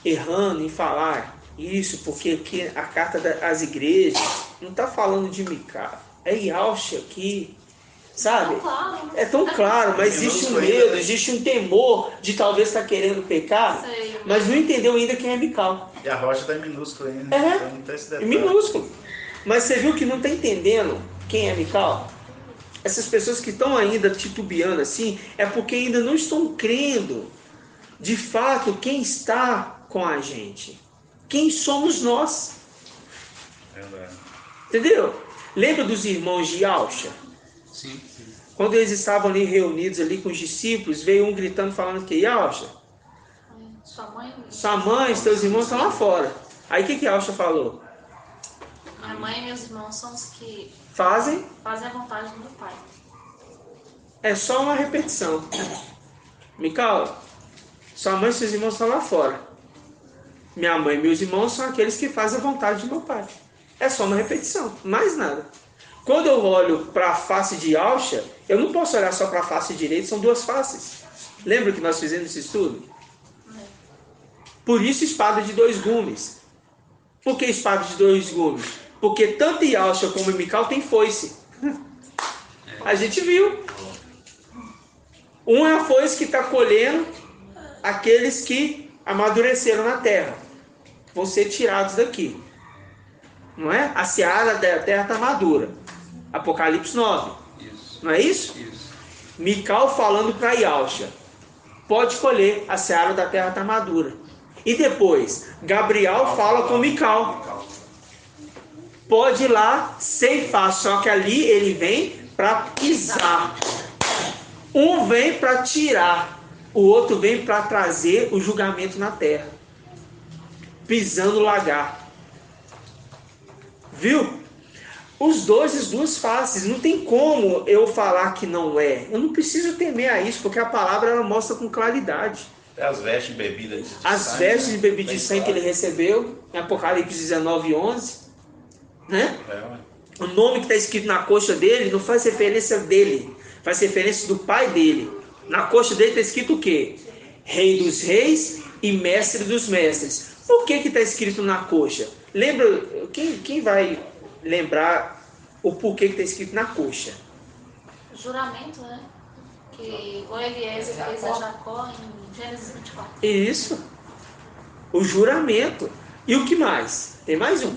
errando em falar isso? Porque aqui a carta das igrejas não está falando de Mical, é Yahshua aqui, sabe? É tão claro, mas existe um medo, existe um temor de talvez estar querendo pecar, mas não entendeu ainda quem é Mical. E a rocha está em minúsculo ainda. É, Então, esse em detalhe. minúsculo. Mas você viu que não está entendendo quem é Mical? Essas pessoas que estão ainda titubeando assim, é porque ainda não estão crendo de fato quem está com a gente. Quem somos nós? Entendeu? Lembra dos irmãos de Yahshua? Sim. Quando eles estavam ali reunidos ali com os discípulos, veio um gritando falando que Yahshua, sua mãe, seus irmãos estão lá fora. Aí o que Yahshua falou? Minha mãe e meus irmãos são os que Fazem, fazem a vontade do meu pai. é só uma repetição. Mical, Sua mãe e seus irmãos estão lá fora. Minha mãe e meus irmãos são aqueles que fazem a vontade de meu pai. É só uma repetição, mais nada. Quando eu olho para a face de Yahshua, eu não posso olhar só para a face direita, são duas faces. Lembra que nós fizemos esse estudo? Por isso, espada de 2 gumes. Por que espada de 2 gumes? Porque tanto Yahshua como Mical tem foice. A gente viu. Um é a foice que está colhendo aqueles que amadureceram na terra. Vão ser tirados daqui. Não é? A seara da terra está madura. Apocalipse 9. Isso. Não é isso? Isso. Mical falando para Yahshua. Pode colher, a seara da terra está madura. E depois, Gabriel fala com Mical. Pode ir lá ceifar, só que ali ele vem para pisar. Um vem para tirar, o outro vem para trazer o julgamento na terra. Pisando o lagar. Viu? Os dois, as duas faces. Não tem como eu falar que não é. Eu não preciso temer a isso, porque a palavra ela mostra com claridade. As vestes de bebida de As sangue, vestes de né? bebida de Bem sangue que ele claro. recebeu, em Apocalipse 19, 11. Né? É, O nome que está escrito na coxa dele não faz referência dele, faz referência do pai dele. Na coxa dele está escrito o quê? Rei dos reis e mestre dos mestres. Por que está escrito na coxa? Lembra, quem vai lembrar o porquê que está escrito na coxa? Juramento, né? Que o Eliezer fez a Jacó em Gênesis 24. Isso. O juramento. E o que mais? Tem mais um.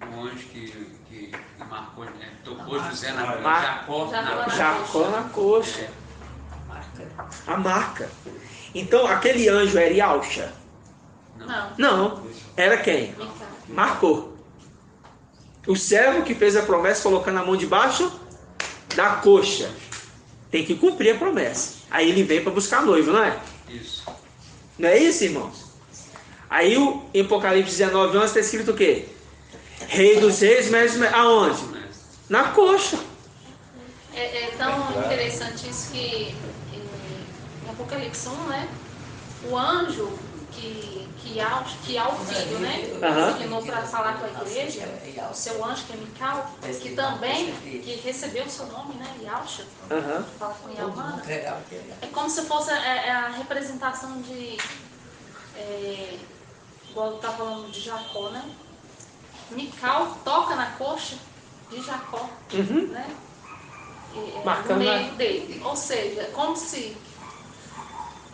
O anjo que marcou, tocou José na Mar- Jacó na coxa. Jacó na coxa. A marca. Então, aquele anjo era Yahshua? Não. Não. Era quem? Mical. Marcou. O servo que fez a promessa colocando a mão debaixo da coxa. Tem que cumprir a promessa. Aí ele vem para buscar a noiva, não é? Isso. Não é isso, irmãos? Aí em Apocalipse 19, 11 está escrito o quê? Rei dos reis, mestre, aonde? Na coxa. É tão interessante isso que em Apocalipse 1, né? O anjo que é o filho, né? Aham. Ensinou para falar com a igreja, o seu anjo que é Mical, que também que recebeu o seu nome, né? Yahshua, Aham. fala com Yahweh. É como se fosse a representação de igual está falando de Jacó, né? Mical toca na coxa de Jacó, Uhum. né? No Marcando meio dele. Ou seja, como se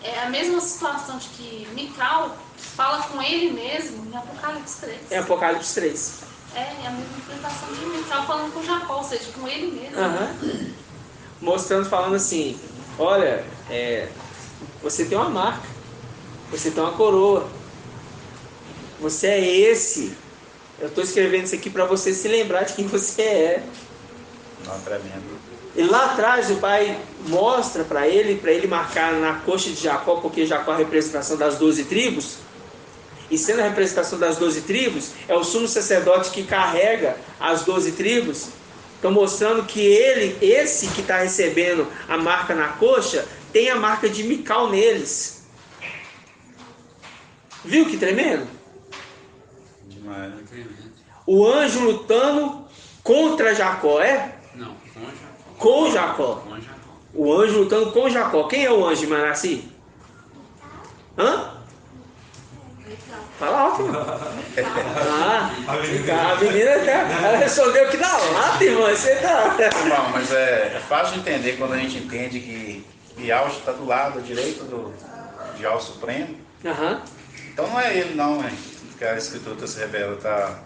é a mesma situação de que Mical fala com ele mesmo em Apocalipse 3. É Apocalipse 3. É a mesma interpretação de Mical falando com Jacó, ou seja, com ele mesmo. Aham. Mostrando, falando assim, olha, você tem uma marca, você tem uma coroa, você é esse. Eu estou escrevendo isso aqui para você se lembrar de quem você é. Não, tremendo. E lá atrás o pai mostra para ele marcar na coxa de Jacó, porque Jacó é a representação das 12 tribos. E sendo a representação das 12 tribos, é o sumo sacerdote que carrega as 12 tribos. Estão mostrando que esse que está recebendo a marca na coxa, tem a marca de Mical neles. Viu que tremendo? Demais. O anjo lutando contra Jacó, é? Não, Com Jacó. com Jacó. O anjo lutando com Jacó. Quem é o anjo, Manassi? Hã? Fala alto, irmão. A menina ela respondeu que na lata, irmão. Você tá... Irmão, mas é fácil de entender quando a gente entende que Yahshua está do lado direito de Yahweh Supremo. Aham. Então não é ele não, hein? Que a escritura se revela, está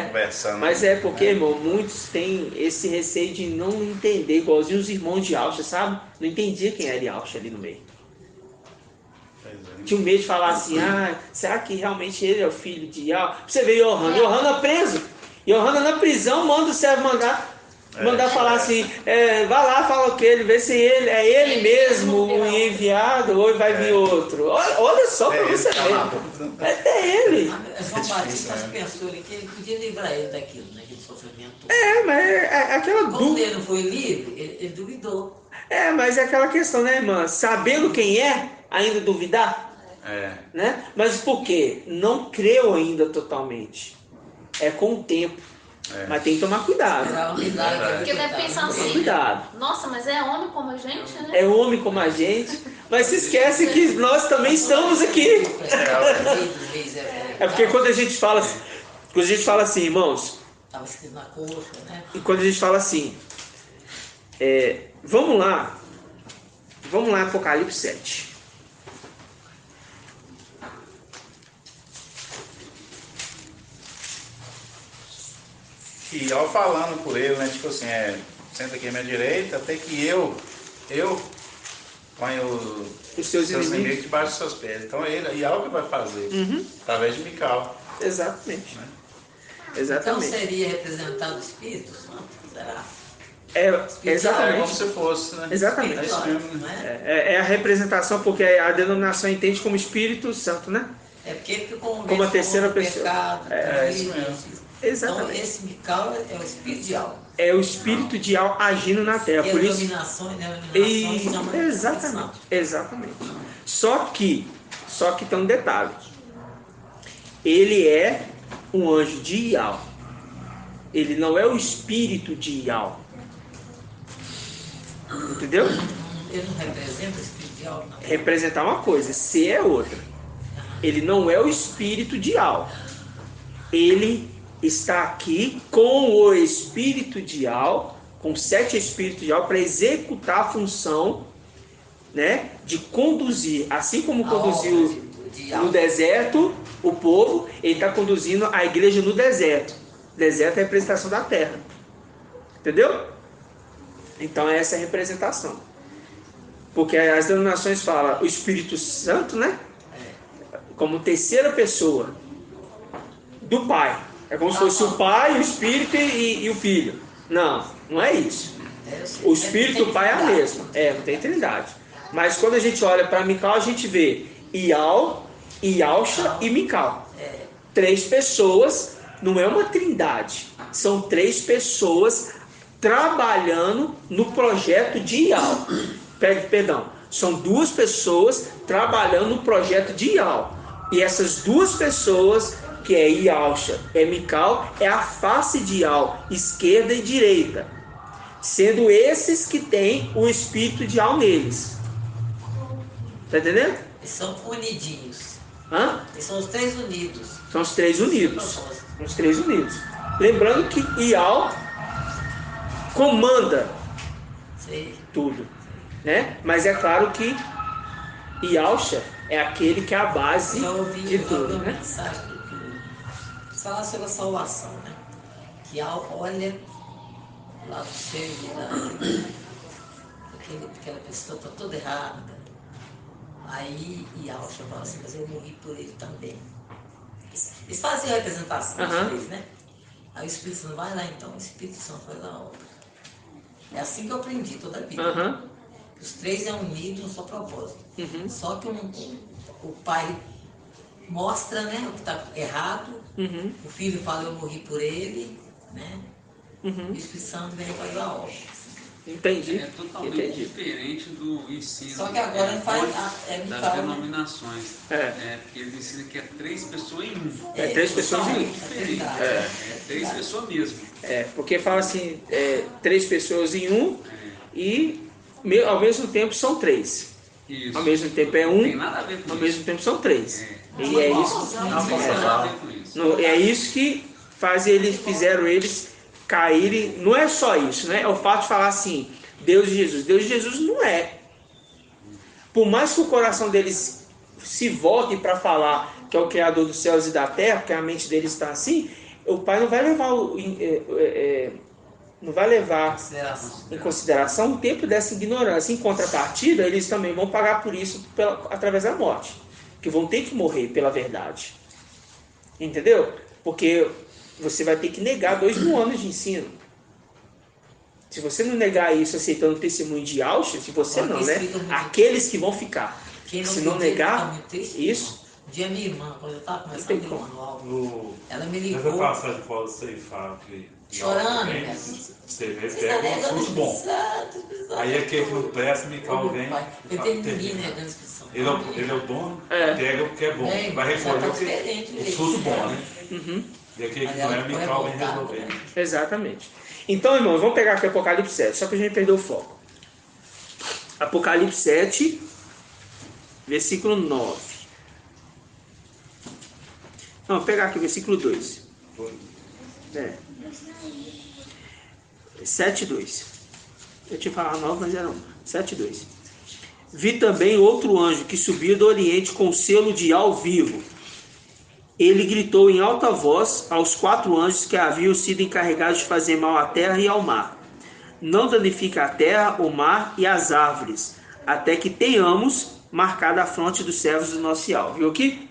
conversando. Mas é porque, irmão, muitos têm esse receio de não entender, igualzinho os irmãos de Yahshua, sabe? Não entendia quem era Yahshua ali no meio. Pois é. Tinha um medo de falar assim, será que realmente ele é o filho de Yahweh? Você vê Yohana preso. Yohana na prisão, manda o servo mandar falar assim, vai lá, fala com ele, vê se é ele mesmo o enviado ou vai vir outro. Olha só para você ver. É ele. João Batista pensou ali que ele podia livrar ele daquilo, daquele sofrimento. Mas é aquela Como dúvida. ele não foi livre, ele duvidou. Mas é aquela questão, né, irmã? Sabendo quem é, ainda duvidar? Né? Mas por quê? Não creu ainda totalmente. É com o tempo. Mas tem que tomar cuidado. Porque deve pensar assim, Cuidado. nossa, mas é homem como a gente, né? É homem como a gente, mas se esquece que nós também estamos aqui. É porque quando a gente fala assim, irmãos, Estava escrito na coxa, né? e quando a gente fala assim, vamos lá Apocalipse 7. E ao falando por ele, né, tipo assim, senta aqui à minha direita, até que eu ponho Os seus inimigos debaixo dos seus pés. Então ele é o que vai fazer, através de Mical. Exatamente. Né? Exatamente. Então seria representado o Espírito Santo? Será? Exatamente. Como se fosse, né? Exatamente. É isso mesmo, né? Né? É a representação, porque a denominação entende como Espírito Santo, né? É porque como Como a terceira pessoa. Pecado, Isso mesmo. Exatamente. Então esse Mical é o Espírito de algo. É o Espírito de Al agindo na Terra. E Por as isso. dominações, né? Exatamente. Exatamente. Só que tem um detalhe. Ele é um anjo de Ial. Ele não é o espírito de Ial. Entendeu? Ele não representa o Espírito de algo, não. Representar uma coisa, ser é outra. Ele não é o espírito de Al. Ele está aqui com o espírito de Al, com 7 espíritos de Al, para executar a função, né, de conduzir, assim como conduziu no deserto o povo, ele está conduzindo a igreja no deserto. O deserto é a representação da terra. Entendeu? Então essa é a representação. Porque as denominações falam o Espírito Santo, né? Como terceira pessoa do Pai. É como se fosse o Pai, o Espírito e o Filho. Não, não é isso. O Espírito e o Pai é a mesma. Não tem trindade. Mas quando a gente olha para Mical, a gente vê Ial, Ialcha e Mical. 3 pessoas, não é uma trindade. São 3 pessoas trabalhando no projeto de Ial. Perdão, são 2 pessoas trabalhando no projeto de Ial. E essas 2 pessoas, que é Ialcha e Mical, é a face de Ial, esquerda e direita. Sendo esses que têm o espírito de Ial neles. Tá entendendo? Eles são unidinhos. Hã? Eles são os 3 unidos. São os 3 unidos. Os 3 unidos. Lembrando que Ial comanda tudo, né? Mas é claro que Ialcha é aquele que é a base de tudo, né? Falar sobre a salvação, né? Que olha lá do cheio aquela pessoa está toda errada. Aí Ialcha fala assim, mas eu morri por ele também. Eles faziam a representação deles, né? Aí o Espírito Santo vai lá então, o Espírito Santo faz a obra. É assim que eu aprendi toda a vida. Os 3 é unidos no seu propósito. Só que o pai mostra, né, o que está errado. O filho fala, eu morri por ele, né? E o Espírito Santo vem fazer a obra. Entendi. É totalmente diferente do ensino. Só que agora ele faz das denominações. Porque ele ensina que é 3 pessoas em 1. É 3 pessoas em 1. Diferente. 3 pessoas mesmo. Porque fala assim, 3 pessoas em 1 e ao mesmo tempo são 3. Isso. Ao mesmo tempo é 1, Não tem nada a ver com ao isso. mesmo tempo são 3. E é isso. Não tem nada a ver com isso. É isso que fizeram eles caírem. Não é só isso, né? É o fato de falar assim, Deus e Jesus. Deus e Jesus não é. Por mais que o coração deles se volte para falar que é o Criador dos céus e da terra, porque a mente deles está assim, o Pai não vai levar em consideração o tempo dessa ignorância. Em contrapartida, eles também vão pagar por isso através da morte, que vão ter que morrer pela verdade. Entendeu? Porque você vai ter que negar 2000 anos de ensino. Se você não negar isso aceitando o testemunho de Auschwitz, se você não, né? Aqueles que vão ficar. Se não negar isso... Um dia minha irmã, quando eu estava começando o manual, ela me ligou. Essa passagem pode ceifar, que Chorando, vem, né? você vê, pega um assunto bom. Aí aquele que não presta, Mical vem. Ele tem ninguém, né? Dando inscrição. Ele é o dono, pega o que é bom. Vai recolher o fruto bom, né? Uhum. E aquele que não é, Mical vem resolver. Exatamente. Então, irmãos, vamos pegar aqui Apocalipse 7, só que a gente perdeu o foco. Apocalipse 7, versículo 9. Não, vou pegar aqui o versículo 2. 7:2. Eu tinha falado 9, mas era 7:2. Vi também outro anjo que subia do Oriente com o selo de ao vivo. Ele gritou em alta voz aos 4 anjos que haviam sido encarregados de fazer mal à terra e ao mar. Não danifique a terra, o mar e as árvores, até que tenhamos marcado a fronte dos servos do nosso Yahweh. Viu aqui?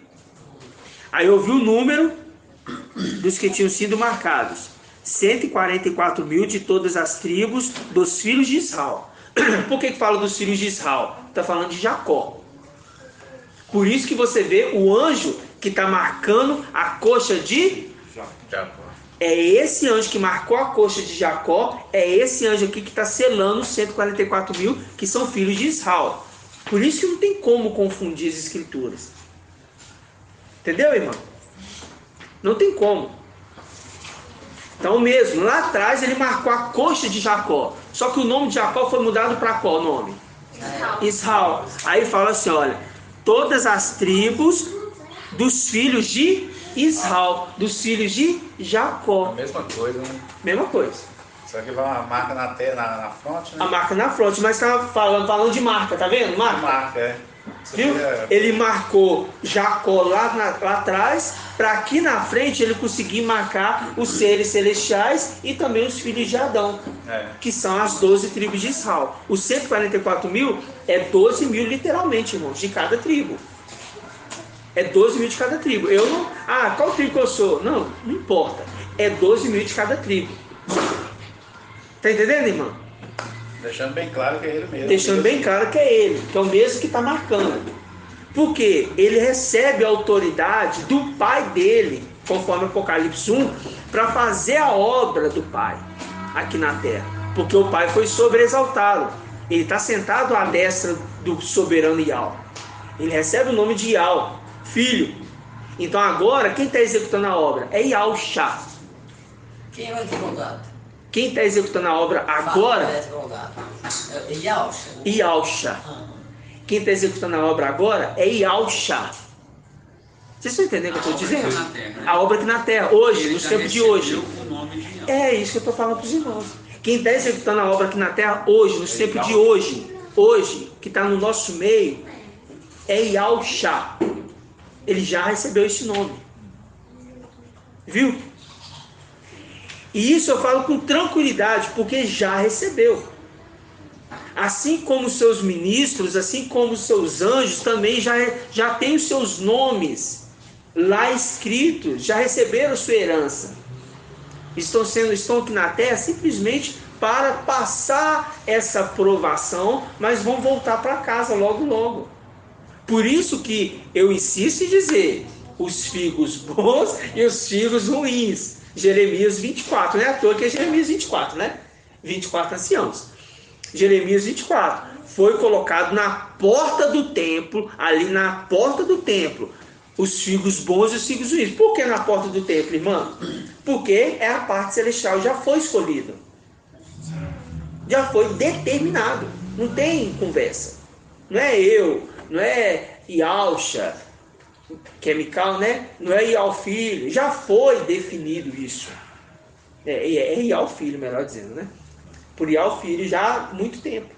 Aí eu vi o número dos que tinham sido marcados. 144 mil de todas as tribos dos filhos de Israel. Por que fala dos filhos de Israel? Está falando de Jacó. Por isso que você vê o anjo que está marcando a coxa de Jacó. É esse anjo que marcou a coxa de Jacó, é esse anjo aqui que está selando os 144 mil que são filhos de Israel. Por isso que não tem como confundir as escrituras. Entendeu, irmão? Não tem como. Então mesmo, lá atrás ele marcou a coxa de Jacó. Só que o nome de Jacó foi mudado para qual nome? Israel. Aí fala assim, olha, todas as tribos dos filhos de Israel, dos filhos de Jacó. A mesma coisa, né? Mesma coisa. Só que vai uma marca na fronte, né? A marca na fronte, mas está falando de marca, tá vendo? Marca. Viu? Ele marcou Jacó lá atrás, para aqui na frente ele conseguir marcar os seres celestiais e também os filhos de Adão, que são as 12 tribos de Israel. Os 144 mil é 12 mil literalmente, irmãos, de cada tribo. É 12 mil de cada tribo. Eu não... qual tribo que eu sou? Não importa. É 12 mil de cada tribo. Tá entendendo, irmão? Deixando bem claro que é ele mesmo. Deixando bem claro que é ele, que é o mesmo que está marcando. Porque ele recebe a autoridade do pai dele, conforme Apocalipse 1, para fazer a obra do pai aqui na terra. Porque o pai foi sobreexaltado. Ele está sentado à destra do soberano Yahweh. Ele recebe o nome de Yahweh, filho. Então agora, quem está executando a obra? É Yahushua. Quem é o advogado? Quem está executando a obra agora? Yahushua. Quem está executando a obra agora é Yahushua. Vocês estão entendendo o que eu estou dizendo? A obra aqui na terra, hoje, nos tempos de hoje. É isso que eu estou falando para os irmãos. Quem está executando a obra aqui na terra hoje, nos tempos de hoje, que está no nosso meio, é Yahushua. Ele já recebeu esse nome. Viu? E isso eu falo com tranquilidade, porque já recebeu. Assim como os seus ministros, assim como os seus anjos, também já têm os seus nomes lá escritos, já receberam sua herança. Estão aqui na terra simplesmente para passar essa provação, mas vão voltar para casa logo, logo. Por isso que eu insisto em dizer, os figos bons e os figos ruins. Jeremias 24, não é à toa que é Jeremias 24, né? 24 anciãos. Jeremias 24 foi colocado na porta do templo, ali na porta do templo, os figos bons e os figos ruins. Por que na porta do templo, irmão? Porque é a parte celestial, já foi escolhida. Já foi determinado. Não tem conversa. Não é eu, não é Yahushua, que é Mical, né? Não é Ial Filho, já foi definido isso. É Ial Filho, melhor dizendo, né? Por Ial Filho já há muito tempo.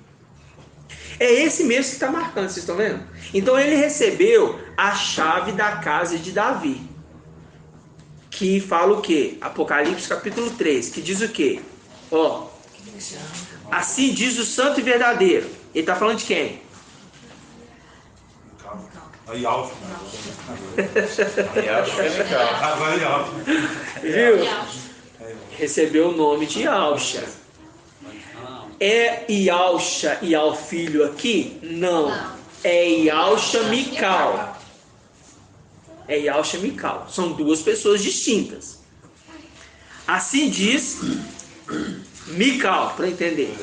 É esse mesmo que está marcando, vocês estão vendo? Então ele recebeu a chave da casa de Davi. Que fala o quê? Apocalipse capítulo 3, que diz o quê? Ó, assim diz o santo e verdadeiro. Ele está falando de quem? Aí alto. Viu? Recebeu o nome de Yahushua. É Yahushua e ao filho aqui? Não. É Yahushua Mical. É Yahushua Mical. São duas pessoas distintas. Assim diz Mical, para entender.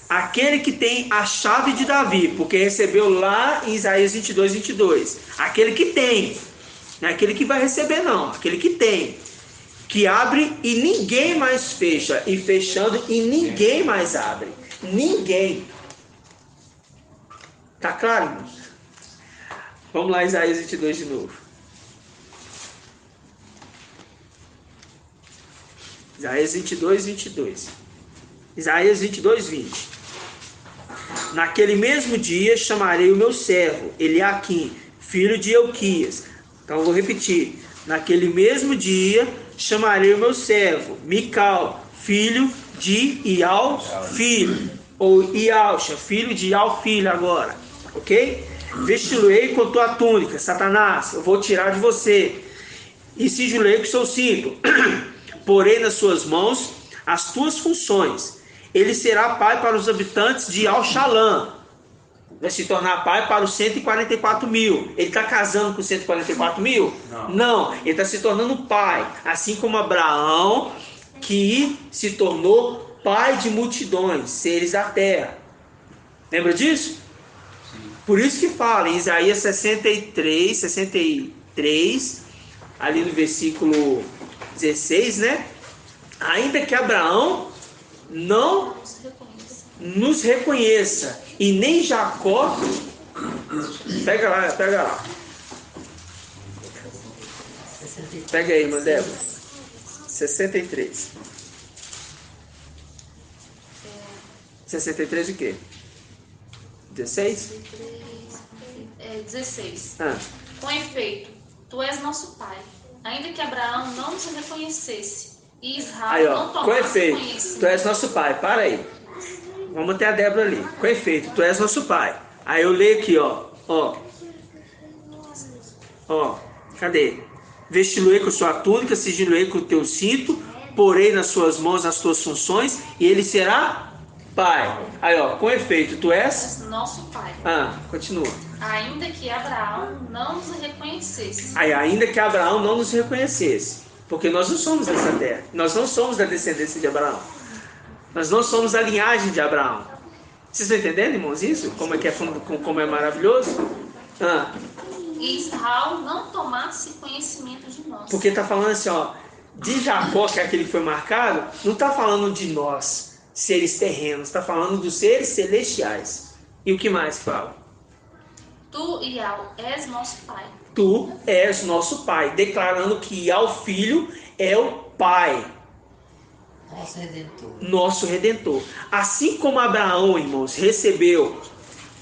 Aquele que tem a chave de Davi, porque recebeu lá em Isaías 22, 22. Aquele que tem, não é aquele que vai receber não, aquele que tem. Que abre e ninguém mais fecha, e fechando e ninguém mais abre. Ninguém. Tá claro, irmãos? Vamos lá, Isaías 22 de novo. Isaías 22, 22. Isaías 22, 20. Naquele mesmo dia chamarei o meu servo, Eliaquim, filho de Euquias. Então eu vou repetir. Naquele mesmo dia chamarei o meu servo, Mical, filho de Ial, filho. Ou Ialcha, filho de Ial, filho agora. Ok? Vesti-lo-ei com tua túnica, Satanás, eu vou tirar de você. E cingi-lo-ei com seu cinto. Porei nas suas mãos as tuas funções. Ele será pai para os habitantes de Al-Shalã. Vai se tornar pai para os 144 mil. Ele está casando com 144 mil? Não. Ele está se tornando pai. Assim como Abraão, que se tornou pai de multidões, seres da terra. Lembra disso? Por isso que fala em Isaías 63, ali no versículo 16, né? Ainda que Abraão não nos reconheça, e nem Jacó. Pega lá. Pega aí, Mandela. 63. 63 o quê? 16? 16. Ah. Com efeito, tu és nosso pai. Ainda que Abraão não nos reconhecesse e Israel Aí, ó, não com tomasse efeito, conhecimento. tu és nosso pai. Para aí. Vamos ter a Débora ali. Com efeito, tu és nosso pai. Aí eu leio aqui, ó. Cadê? Vesti-lo-ei com sua túnica, cingi-lo-ei com o teu cinto, porei nas suas mãos as tuas funções, e ele será pai. Aí, ó, com efeito, tu és nosso pai. Continua. Ainda que Abraão não nos reconhecesse. Aí, ainda que Abraão não nos reconhecesse, porque nós não somos dessa terra, nós não somos da descendência de Abraão, nós não somos da linhagem de Abraão. Vocês estão entendendo, irmãos, isso? Como é maravilhoso? E Israel não tomasse conhecimento de nós. Porque está falando assim, ó, de Jacó, que é aquele que foi marcado, não está falando de nós, seres terrenos, está falando dos seres celestiais. E o que mais fala? Tu, Ial, és nosso pai. Tu és nosso pai, declarando que Ial, filho, é o pai. Nosso Redentor. Assim como Abraão, irmãos, recebeu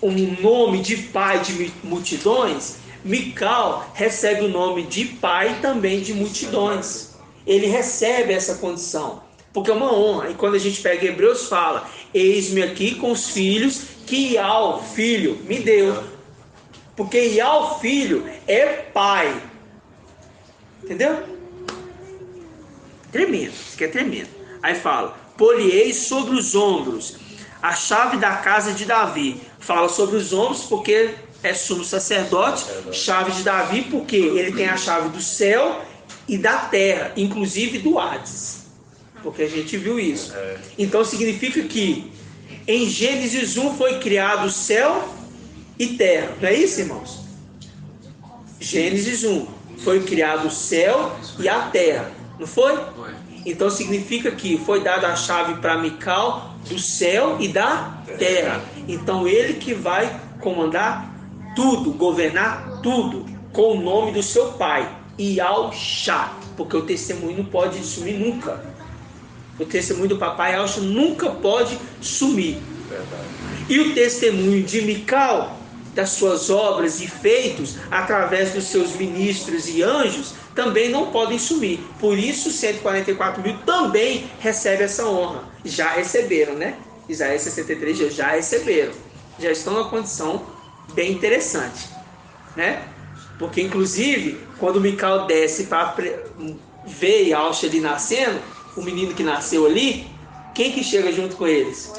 um nome de pai de multidões, Mical recebe o nome de pai também de multidões. Ele recebe essa condição, porque é uma honra. E quando a gente pega Hebreus, fala: eis-me aqui com os filhos que Ial, filho, me deu. Porque Ial, filho, é pai. Entendeu? Tremendo, isso aqui é tremendo. Aí fala: poliei sobre os ombros a chave da casa de Davi. Fala sobre os ombros porque é sumo sacerdote, chave de Davi, porque ele tem a chave do céu e da terra, inclusive do Hades. Porque a gente viu isso. Então significa que em Gênesis 1 foi criado céu e terra. Não é isso, irmãos? Gênesis 1 foi criado o céu e a terra. Não foi? Foi. Então significa que foi dada a chave para Mical do céu e da terra. Então ele que vai comandar tudo, governar tudo, com o nome do seu pai, Ial-Shá, porque o testemunho não pode sumir nunca. O testemunho do papai Ial-Shá nunca pode sumir. Verdade. E o testemunho de Mical, das suas obras e feitos, através dos seus ministros e anjos, também não podem sumir. Por isso 144 mil também recebem essa honra. Já receberam, né? Isaías 63 já receberam. Já estão numa condição bem interessante, né? Porque inclusive quando Mical desce para ver Ial-Shá ali nascendo, o menino que nasceu ali, quem que chega junto com eles?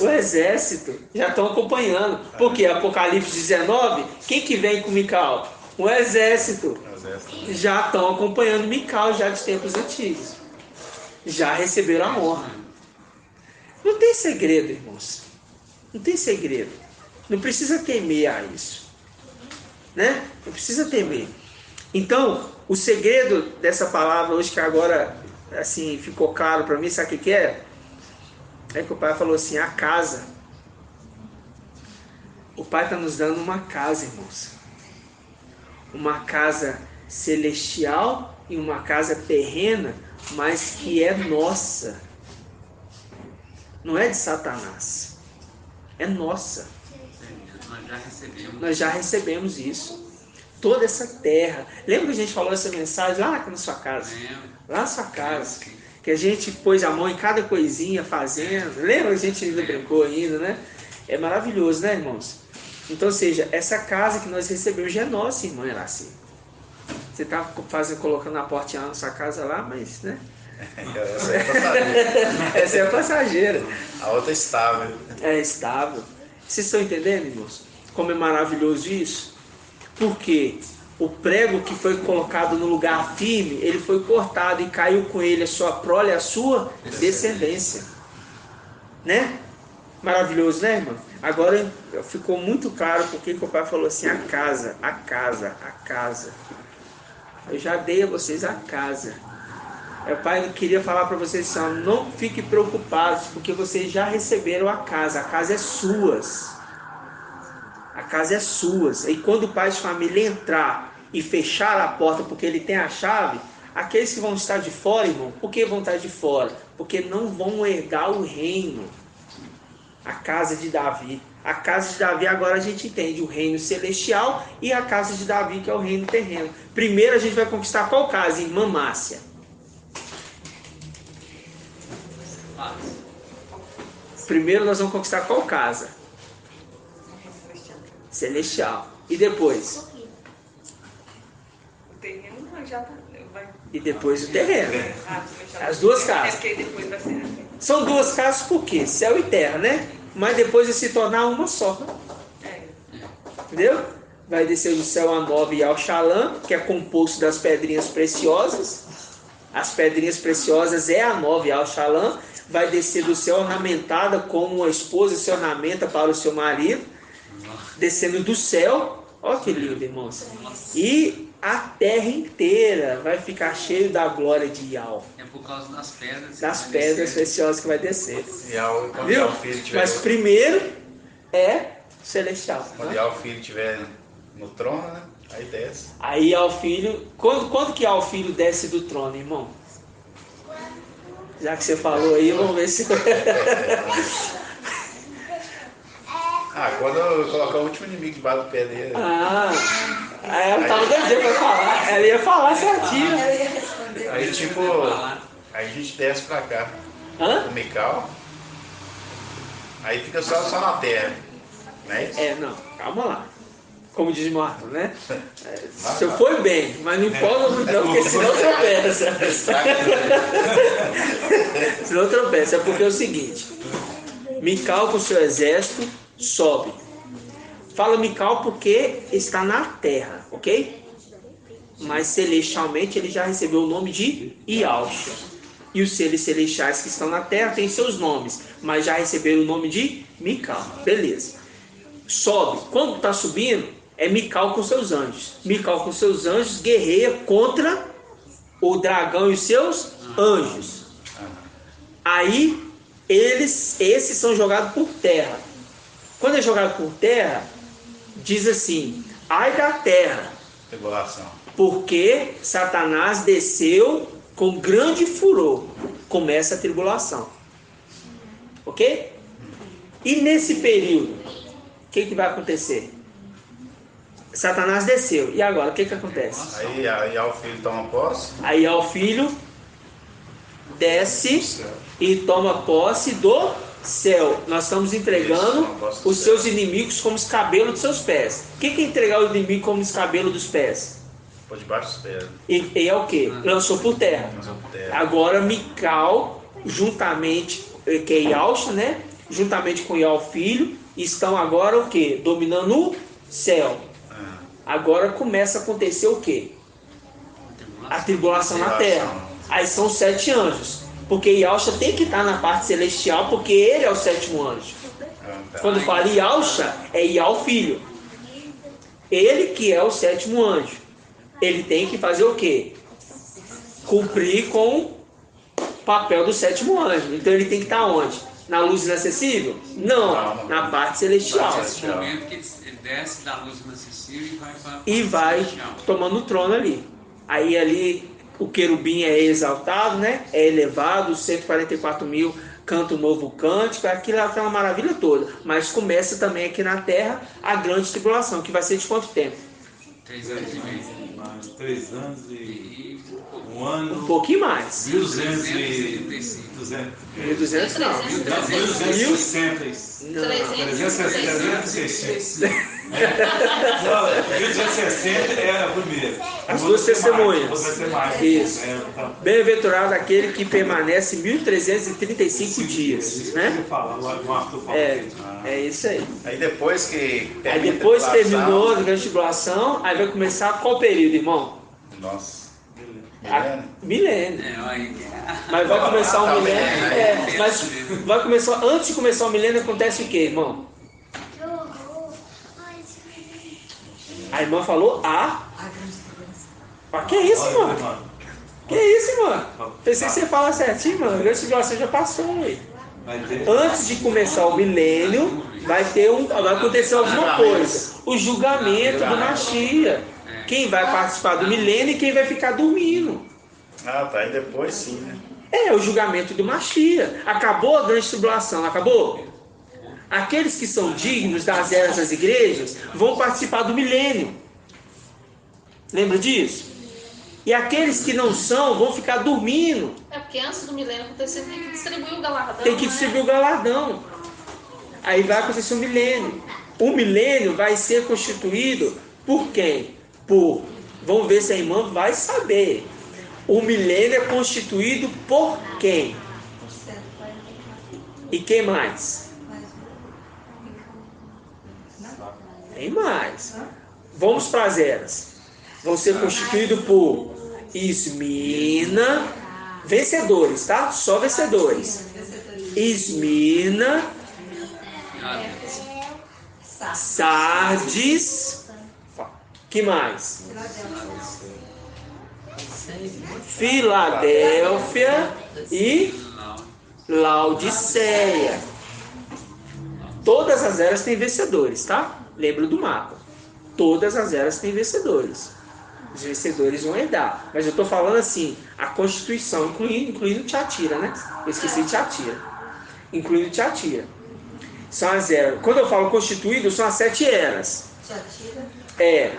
O exército. Já estão acompanhando. Porque Apocalipse 19, quem que vem com Mical? O exército. Já estão acompanhando Mical já de tempos antigos. já receberam a honra. Não tem segredo, irmãos. Não tem segredo. Não precisa temer a isso. Né? Não precisa temer. Então, o segredo dessa palavra hoje, que agora assim ficou claro para mim, sabe o que é? É que o Pai falou assim, a casa. O Pai está nos dando uma casa, irmãos. Uma casa celestial e uma casa terrena, mas que é nossa. Não é de Satanás. É nossa. Nós já recebemos isso. Toda essa terra. Lembra que a gente falou essa mensagem lá na sua casa? Lá na sua casa. Que a gente pôs a mão em cada coisinha fazendo. Lembra que a gente ainda brincou ainda, né? É maravilhoso, né, irmãos? Então, ou seja, essa casa que nós recebemos já é nossa, irmã Elaci. Você está colocando a portinha na sua casa lá, mas, né? Essa é passageira. Essa é a passageira. A outra é estável. É estável. Vocês estão entendendo, irmãos? Como é maravilhoso isso? Porque o prego que foi colocado no lugar firme, ele foi cortado e caiu com ele a sua prole e a sua descendência. Né? Maravilhoso, né, irmão? Agora ficou muito claro porque o Pai falou assim, a casa, a casa, a casa. Eu já dei a vocês a casa. O Pai queria falar para vocês assim, ó, não fiquem preocupados, porque vocês já receberam a casa é suas. A casa é suas. E quando o pai de família entrar e fechar a porta porque ele tem a chave, aqueles que vão estar de fora, irmão, por que vão estar de fora? Porque não vão herdar o reino. A casa de Davi. A casa de Davi agora a gente entende o reino celestial e a casa de Davi que é o reino terreno. Primeiro a gente vai conquistar qual casa? Irmã Márcia. Primeiro nós vamos conquistar qual casa? Celestial. E depois? O terreno já vai. E depois o terreno. As duas casas. Depois vai ser. São duas casas por quê? Céu e terra, né? Mas depois vai se tornar uma só. Entendeu? Vai descer do céu a nova e ao Shalom, que é composto das pedrinhas preciosas. As pedrinhas preciosas é a nova e ao Shalom. Vai descer do céu ornamentada como uma esposa se ornamenta para o seu marido. Descendo do céu, olha que lindo, irmãos. E a terra inteira vai ficar cheia da glória de Yahweh. É por causa das pedras. Das pedras preciosas que vai descer. Quando Viu? o filho tiver, mas primeiro é celestial. quando Né? o filho estiver no trono, né? Aí desce. Aí ao filho. Quando que ao filho desce do trono, irmão? Já que você falou aí, vamos ver se. Quando eu colocar o último inimigo debaixo do pé dele. Aí ela tava doidinha pra falar. Ela ia falar certinho. Aí tipo. Aí a gente desce pra cá. O Mical. Aí fica só na terra. Né? Não, calma lá. Como diz Marco, né? O senhor foi bem, mas não empolga muito não, porque senão tropeça. Senão tropeça. É porque é o seguinte: Mical com seu exército sobe. Fala Mical porque está na terra, ok? Mas celestialmente ele já recebeu o nome de Ialcha. E os seres celestiais que estão na terra têm seus nomes, mas já receberam o nome de Mical. Beleza. Sobe. Quando está subindo, é Mical com seus anjos. Mical com seus anjos guerreia contra o dragão e os seus anjos. Aí esses são jogados por terra. Quando é jogado por terra, diz assim: ai da terra, tribulação, porque Satanás desceu com grande furor. Começa a tribulação. Ok? E nesse período, o que vai acontecer? Satanás desceu. E agora, o que acontece? Aí ao filho toma posse. Aí ao filho desce e toma posse do céu. Nós estamos entregando os seus inimigos como os cabelos dos seus pés. O que é entregar o inimigo como os cabelos dos pés? Por debaixo dos pés. E é o que? Lançou por terra. Agora Mical, juntamente, que é Ialcha, né? Juntamente com Ial filho, estão agora o que? Dominando o céu. Agora começa a acontecer o que? A tribulação na terra. Aí são 7 anjos. Porque Yahusha tem que estar na parte celestial, porque ele é o sétimo anjo. Quando fala Yahusha, é Yah o filho. Ele que é o sétimo anjo. Ele tem que fazer o quê? Cumprir com o papel do sétimo anjo. Então ele tem que estar onde? Na luz inacessível? Não, na parte celestial. Nesse momento que ele desce da luz inacessível e vai para E vai tomando o trono ali. Aí ali o querubim é exaltado, né? É elevado, os 144 mil canta um novo cântico, aquilo é aquela maravilha toda. Mas começa também aqui na terra a grande tribulação, que vai ser de quanto tempo? 3 anos e meio. 3 anos e 1 ano. Um pouquinho mais. 1235. 1.200 não. 1260. Não. 365. 1260 é a primeira. As duas testemunhas. Vai ser mais. Isso. Bem-aventurado aquele que permanece 1.335 dias, né? É isso aí. Aí depois que Aí depois terminou a grande tribulação, aí vai começar qual período, irmão? Nossa. Milênio. Aí, Mas vai começar o milênio. Mas vai começar, antes de começar o milênio acontece o quê, irmão? A irmã falou que isso, irmão? Que isso, irmão? Pensei que você fala certinho, mano. A grande tribulação já passou, aí. Antes de começar o milênio, vai acontecer alguma coisa. O julgamento do Mashiach. Quem vai participar do milênio e quem vai ficar dormindo. Ah, tá. E depois sim, né? É o julgamento do Mashiach. Acabou a grande tribulação, acabou? Aqueles que são dignos das eras das igrejas vão participar do milênio. Lembra disso? E aqueles que não são vão ficar dormindo. É porque antes do milênio acontecer tem que distribuir o galardão. Tem que distribuir o galardão. Aí vai acontecer o milênio. O milênio vai ser constituído por quem? Vamos ver se a irmã vai saber. O milênio é constituído por quem? E quem mais? Tem mais. Vamos para as eras. Vão ser constituídos por Esmirna, vencedores, tá? Só vencedores. Esmirna, Sardes, que mais? Filadélfia e Laodiceia. Todas as eras têm vencedores, tá? Lembra do mapa. Todas as eras têm vencedores. Os vencedores vão herdar. Mas eu estou falando assim, a Constituição, incluindo Tiatira, né? Eu esqueci de Tiatira. Incluindo Tiatira. São as eras. Quando eu falo constituído, são as 7 eras. Tiatira? É.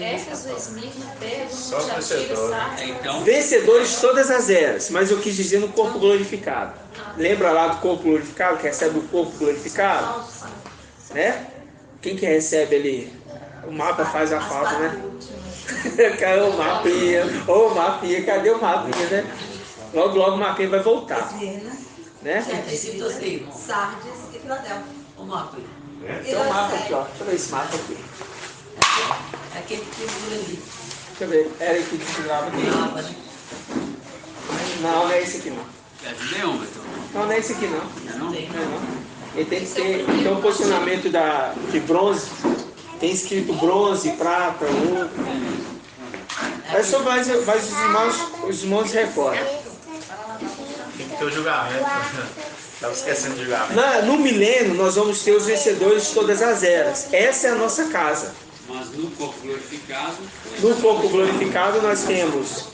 Éfeso, Esmirna, Pérgamo, Só Tiatira, vencedor. Sardes. então, Vencedores de todas as eras. Mas eu quis dizer no corpo glorificado. Lembra lá do corpo glorificado, que recebe o corpo glorificado? Né? Quem que recebe ali? O mapa faz a falta, né? Caiu o mapinha. Ô, mapinha, cadê o mapinha, né? Logo, logo o mapinha vai voltar. Esmirna, Né? Sardes e Filadélfia. O mapa aí. Tem um mapa aqui, ó. Deixa eu ver esse mapa aqui. Aquele que figura ali. Deixa eu ver. Era aqui que figurava aqui. Mapa, né? Não, não é esse aqui não. é de Leômetro. Não, não é esse aqui não. Não tem. Não é não. Ele tem que ter um posicionamento de bronze. Tem escrito bronze, prata, ouro. Aí só mais os irmãos recordam. Tem que ter o julgamento. Estava esquecendo do julgamento. No milênio nós vamos ter os vencedores de todas as eras. Essa é a nossa casa. Mas no corpo glorificado, No corpo glorificado nós temos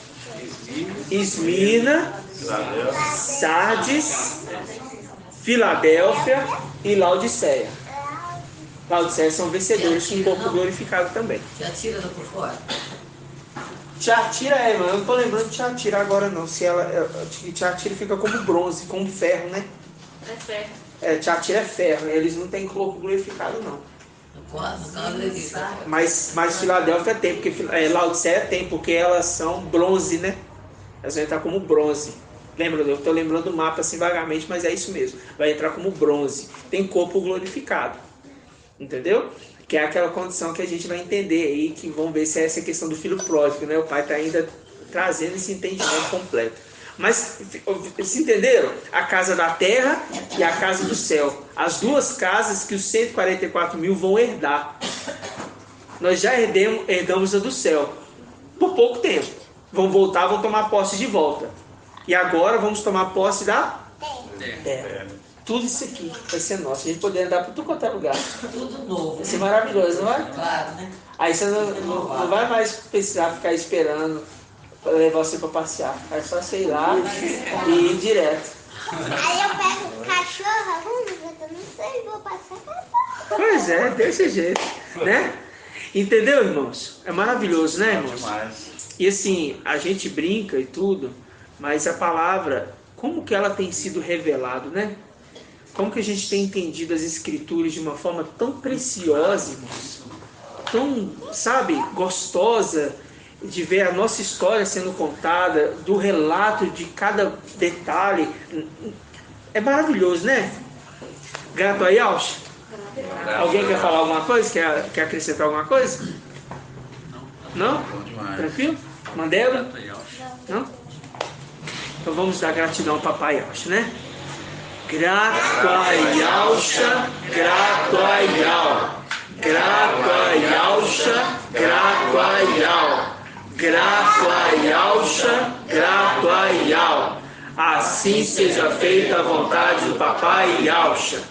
Esmirna, Sardes, Filadélfia e Laodiceia. Laodiceia são vencedores com o corpo glorificado também. Tiatira tá por fora. Tiatira irmão, eu não tô lembrando de Tiatira agora não. Se Tiatira fica como bronze, como ferro, né? É ferro. Tiatira é ferro, eles não têm corpo glorificado não. No caso daqui. Mas Filadélfia tem, porque Laodiceia tem, porque elas são bronze, né? Elas vão entrar como bronze. Lembra? Eu estou lembrando do mapa assim vagamente, mas é isso mesmo. Vai entrar como bronze. Tem corpo glorificado. Entendeu? Que é aquela condição que a gente vai entender aí, que vamos ver se é essa questão do filho pródigo, né? O pai está ainda trazendo esse entendimento completo. Mas, vocês entenderam? A casa da terra e a casa do céu. As duas casas que os 144 mil vão herdar. Nós já herdamos a do céu. Por pouco tempo. Vão voltar, vão tomar posse de volta. E agora vamos tomar posse da terra. Tudo isso aqui vai ser nosso. A gente poder andar por tudo quanto é lugar. Tudo novo. Vai ser maravilhoso, não vai? Claro, né? Aí você não vai mais precisar ficar esperando para levar você para passear. É só você ir lá e ir direto. Aí eu pego o cachorro, eu não sei, vou passar. Pois é, desse jeito, né? Entendeu, irmãos? É maravilhoso, né, irmãos? Demais. E assim, a gente brinca e tudo, mas a palavra, como que ela tem sido revelada, né? Como que a gente tem entendido as escrituras de uma forma tão preciosa, irmãos? Tão, sabe, gostosa de ver a nossa história sendo contada, do relato de cada detalhe. É maravilhoso, né? Grato a Yaush? Alguém quer falar alguma coisa? Quer acrescentar alguma coisa? Não? Bom demais. Tranquilo? Mandela? Não? Então vamos dar gratidão ao papai Yaush, né? Grato a Yausha, grato a Yau. Grato a Yausha, grato a Yau. Grato a Yausha, grato a Yau. Assim seja feita a vontade do papai Yausha.